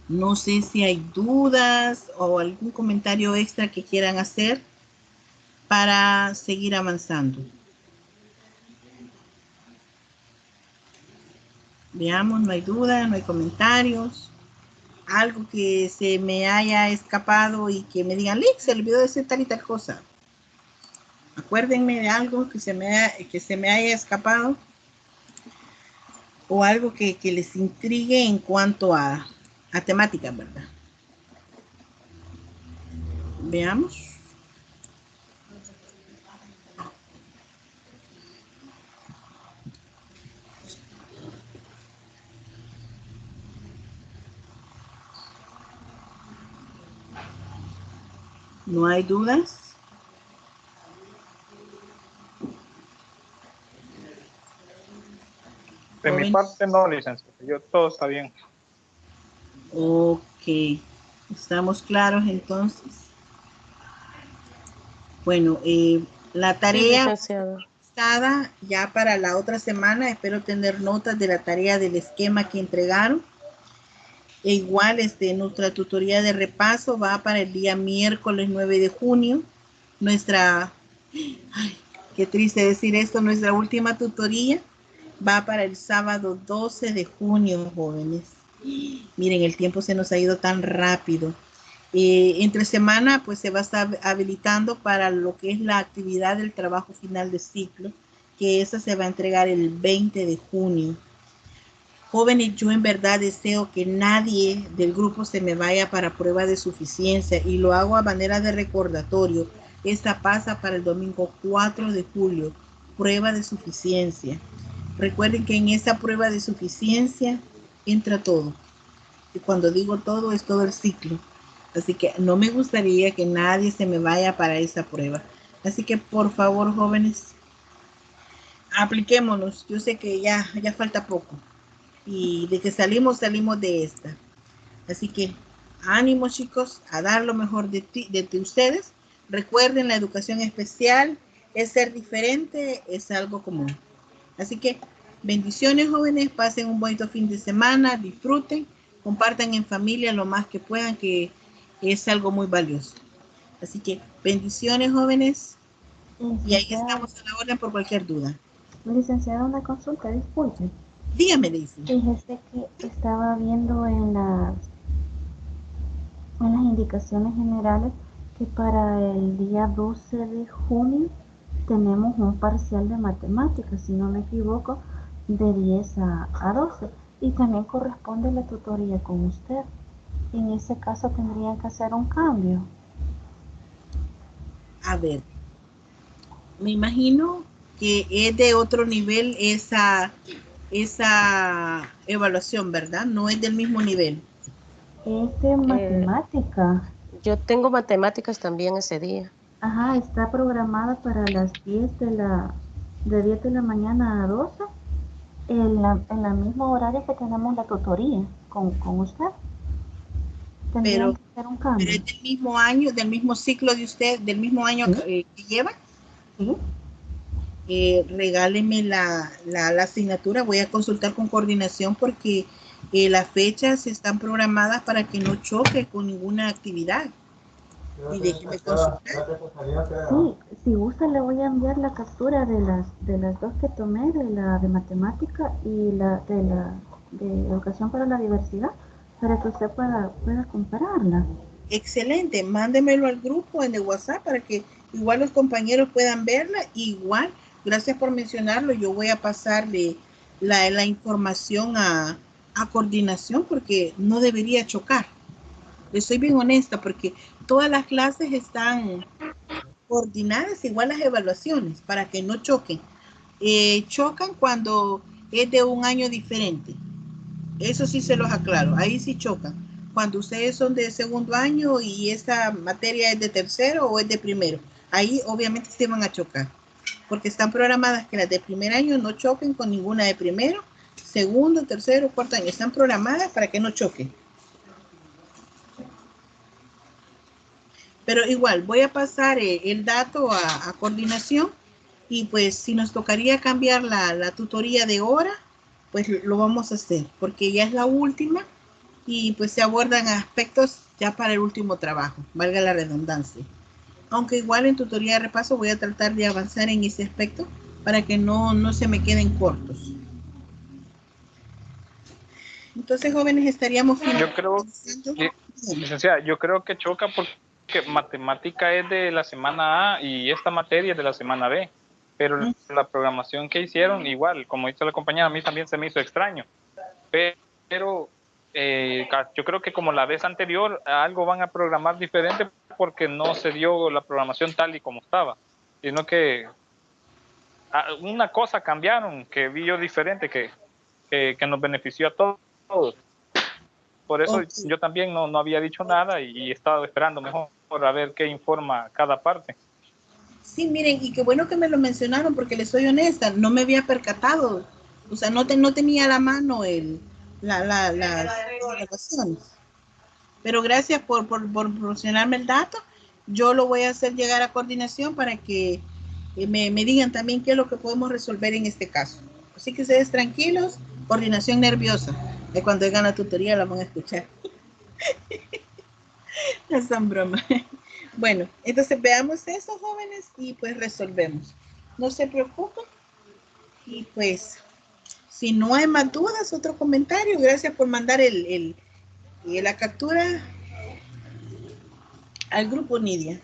No sé si hay dudas o algún comentario extra que quieran hacer para seguir avanzando. Veamos, no hay duda, no hay comentarios. Algo que se me haya escapado y que me digan, Lick, se olvidó decir tal y tal cosa. Acuérdenme de algo que se me haya escapado o algo que les intrigue en cuanto a temáticas, ¿verdad? Veamos. ¿No hay dudas?
De mi parte no, licenciado. Yo todo está bien.
Ok. ¿Estamos claros entonces? Bueno, la
Sí,
tarea
licenciado.
está ya para la otra semana. Espero tener notas de la tarea del esquema que entregaron. E igual, nuestra tutoría de repaso va para el día miércoles 9 de junio. Nuestra, ay, qué triste decir esto, nuestra última tutoría va para el sábado 12 de junio, jóvenes. Miren, el tiempo se nos ha ido tan rápido. Entre semana, pues se va a estar habilitando para lo que es la actividad del trabajo final de ciclo, que esa se va a entregar el 20 de junio. Jóvenes, yo en verdad deseo que nadie del grupo se me vaya para prueba de suficiencia y lo hago a manera de recordatorio. Esta pasa para el domingo 4 de julio, prueba de suficiencia. Recuerden que en esa prueba de suficiencia entra todo. Y cuando digo todo, es todo el ciclo. Así que no me gustaría que nadie se me vaya para esa prueba. Así que por favor, jóvenes, apliquémonos. Yo sé que ya falta poco. Y de que salimos de esta. Así que ánimo, chicos, a dar lo mejor de ustedes. Recuerden, la educación especial es ser diferente, es algo común. Así que bendiciones, jóvenes, pasen un bonito fin de semana, disfruten, compartan en familia lo más que puedan, que es algo muy valioso. Así que bendiciones, jóvenes, y ahí estamos a la orden por cualquier duda.
Licenciada, una consulta, disculpe.
Dígame, Daisy.
Fíjese que estaba viendo en las indicaciones generales que para el día 12 de junio tenemos un parcial de matemáticas, si no me equivoco, de 10 a 12. Y también corresponde la tutoría con usted. En ese caso tendría que hacer un cambio.
A ver, me imagino que es de otro nivel esa evaluación, ¿verdad? No es del mismo nivel.
Es de matemática.
Yo tengo matemáticas también ese día.
Ajá, está programada para las 10 de la mañana a 12, en la misma horario que tenemos la tutoría con usted. Tendrían
Pero
que hacer un cambio.
es del mismo año, del mismo ciclo de usted, del mismo año
¿Sí?
que lleva.
Sí.
Regáleme la asignatura. Voy a consultar con coordinación porque las fechas están programadas para que no choque con ninguna actividad. Y déjeme consultar.
Sí, si gusta le voy a enviar la captura de las dos que tomé, de la de matemática y la de educación para la diversidad, para que usted pueda compararla.
Excelente, mándemelo al grupo en el WhatsApp para que igual los compañeros puedan verla. Igual, gracias por mencionarlo, yo voy a pasarle la información a coordinación porque no debería chocar. Le soy bien honesta porque todas las clases están coordinadas, igual las evaluaciones, para que no choquen. Chocan cuando es de un año diferente. Eso sí se los aclaro, ahí sí chocan. Cuando ustedes son de segundo año y esta materia es de tercero o es de primero, ahí obviamente se van a chocar, porque están programadas que las de primer año no choquen con ninguna de primero, segundo, tercero, cuarto año, están programadas para que no choquen. Pero igual, voy a pasar el dato a coordinación y pues si nos tocaría cambiar la tutoría de hora, pues lo vamos a hacer, porque ya es la última y pues se abordan aspectos ya para el último trabajo, valga la redundancia. Aunque igual en tutoría de repaso voy a tratar de avanzar en ese aspecto para que no se me queden cortos. Entonces, jóvenes, estaríamos
licenciada, yo creo que choca porque matemática es de la semana A y esta materia es de la semana B, pero la programación que hicieron, igual, como dice la compañera, a mí también se me hizo extraño, pero yo creo que como la vez anterior, algo van a programar diferente porque no se dio la programación tal y como estaba, sino que una cosa cambiaron que vi yo diferente que nos benefició a todos. Por eso
Ok.
yo también no había dicho nada y he estado esperando mejor a ver qué informa cada parte.
Sí, miren, y qué bueno que me lo mencionaron porque les soy honesta, no me había percatado. O sea, no tenía a la mano las grabaciones. Pero gracias por proporcionarme el dato. Yo lo voy a hacer llegar a coordinación para que me digan también qué es lo que podemos resolver en este caso. Así que ustedes tranquilos, coordinación nerviosa. De cuando hagan la tutoría la van a escuchar. No son bromas. Bueno, entonces veamos eso, jóvenes, y pues resolvemos. No se preocupen. Y pues, si no hay más dudas, otro comentario. Gracias por mandar la captura al grupo Nidia.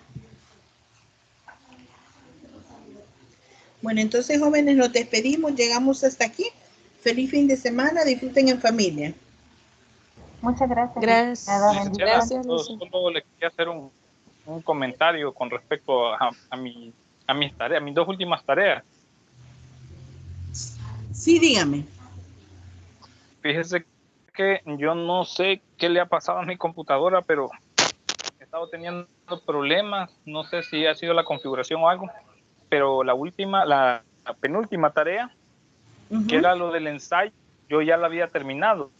Bueno, entonces, jóvenes, nos despedimos. Llegamos hasta aquí. Feliz fin de semana. Disfruten en familia.
Muchas gracias.
Gracias. Gracias,
Solo le quería hacer un comentario con respecto a mis tareas, mis 2 últimas tareas.
Sí, dígame.
Fíjese que yo no sé qué le ha pasado a mi computadora, pero he estado teniendo problemas. No sé si ha sido la configuración o algo, pero la penúltima tarea, que era lo del ensayo, yo ya la había terminado.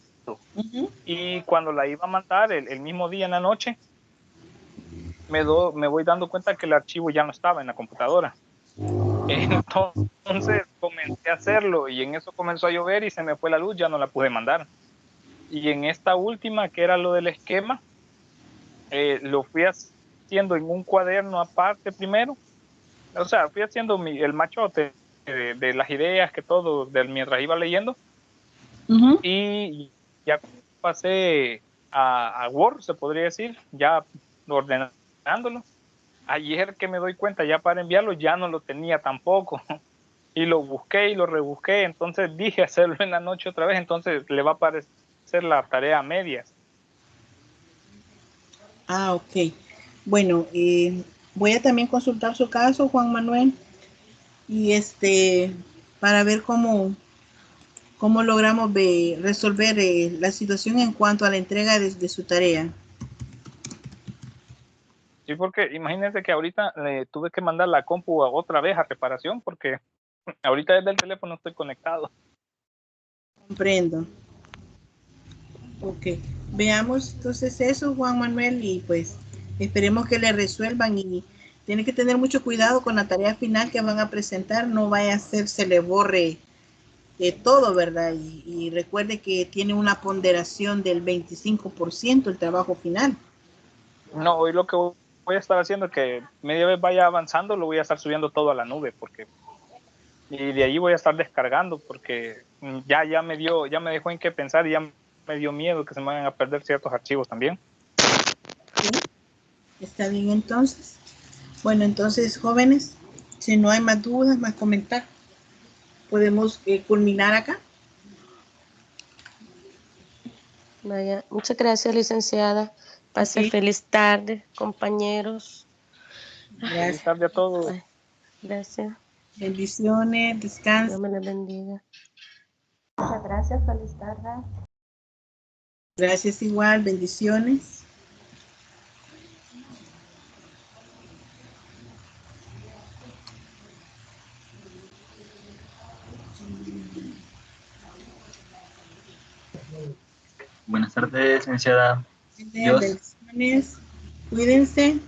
Y cuando la iba a mandar el mismo día en la noche, me voy dando cuenta que el archivo ya no estaba en la computadora. Entonces comencé a hacerlo y en eso comenzó a llover y se me fue la luz, ya no la pude mandar. Y en esta última, que era lo del esquema, lo fui haciendo en un cuaderno aparte primero. O sea, fui haciendo el machote de las ideas que todo, mientras iba leyendo. Y ya pasé a Word, se podría decir, ya ordenándolo. Ayer que me doy cuenta, ya para enviarlo, ya no lo tenía tampoco. Y lo busqué y lo rebusqué, entonces dije hacerlo en la noche otra vez, entonces le va a aparecer la tarea a medias.
Ah, ok. Bueno, voy a también consultar su caso, Juan Manuel, y para ver cómo logramos resolver la situación en cuanto a la entrega de su tarea.
Sí, porque imagínense que ahorita le tuve que mandar la compu otra vez a reparación porque ahorita desde el teléfono estoy conectado.
Comprendo. Ok, veamos entonces eso, Juan Manuel, y pues esperemos que le resuelvan y tiene que tener mucho cuidado con la tarea final que van a presentar, no vaya a ser se le borre todo, ¿verdad? Y recuerde que tiene una ponderación del 25% el trabajo final.
No, hoy lo que voy a estar haciendo es que media vez vaya avanzando, lo voy a estar subiendo todo a la nube y de ahí voy a estar descargando porque ya me dejó en qué pensar y ya me dio miedo que se me vayan a perder ciertos archivos también.
¿Sí? Está bien entonces. Bueno, entonces, jóvenes, si no hay más dudas, más comentarios, podemos culminar acá.
Vaya, muchas gracias, licenciada. Pase feliz tarde, compañeros.
Gracias.
Feliz tarde a todos.
Ay, gracias.
Bendiciones, descansen.
Dios me les bendiga.
Muchas gracias, feliz tarde.
Gracias igual, bendiciones.
Buenas tardes, licenciada.
Bendiciones. Cuídense.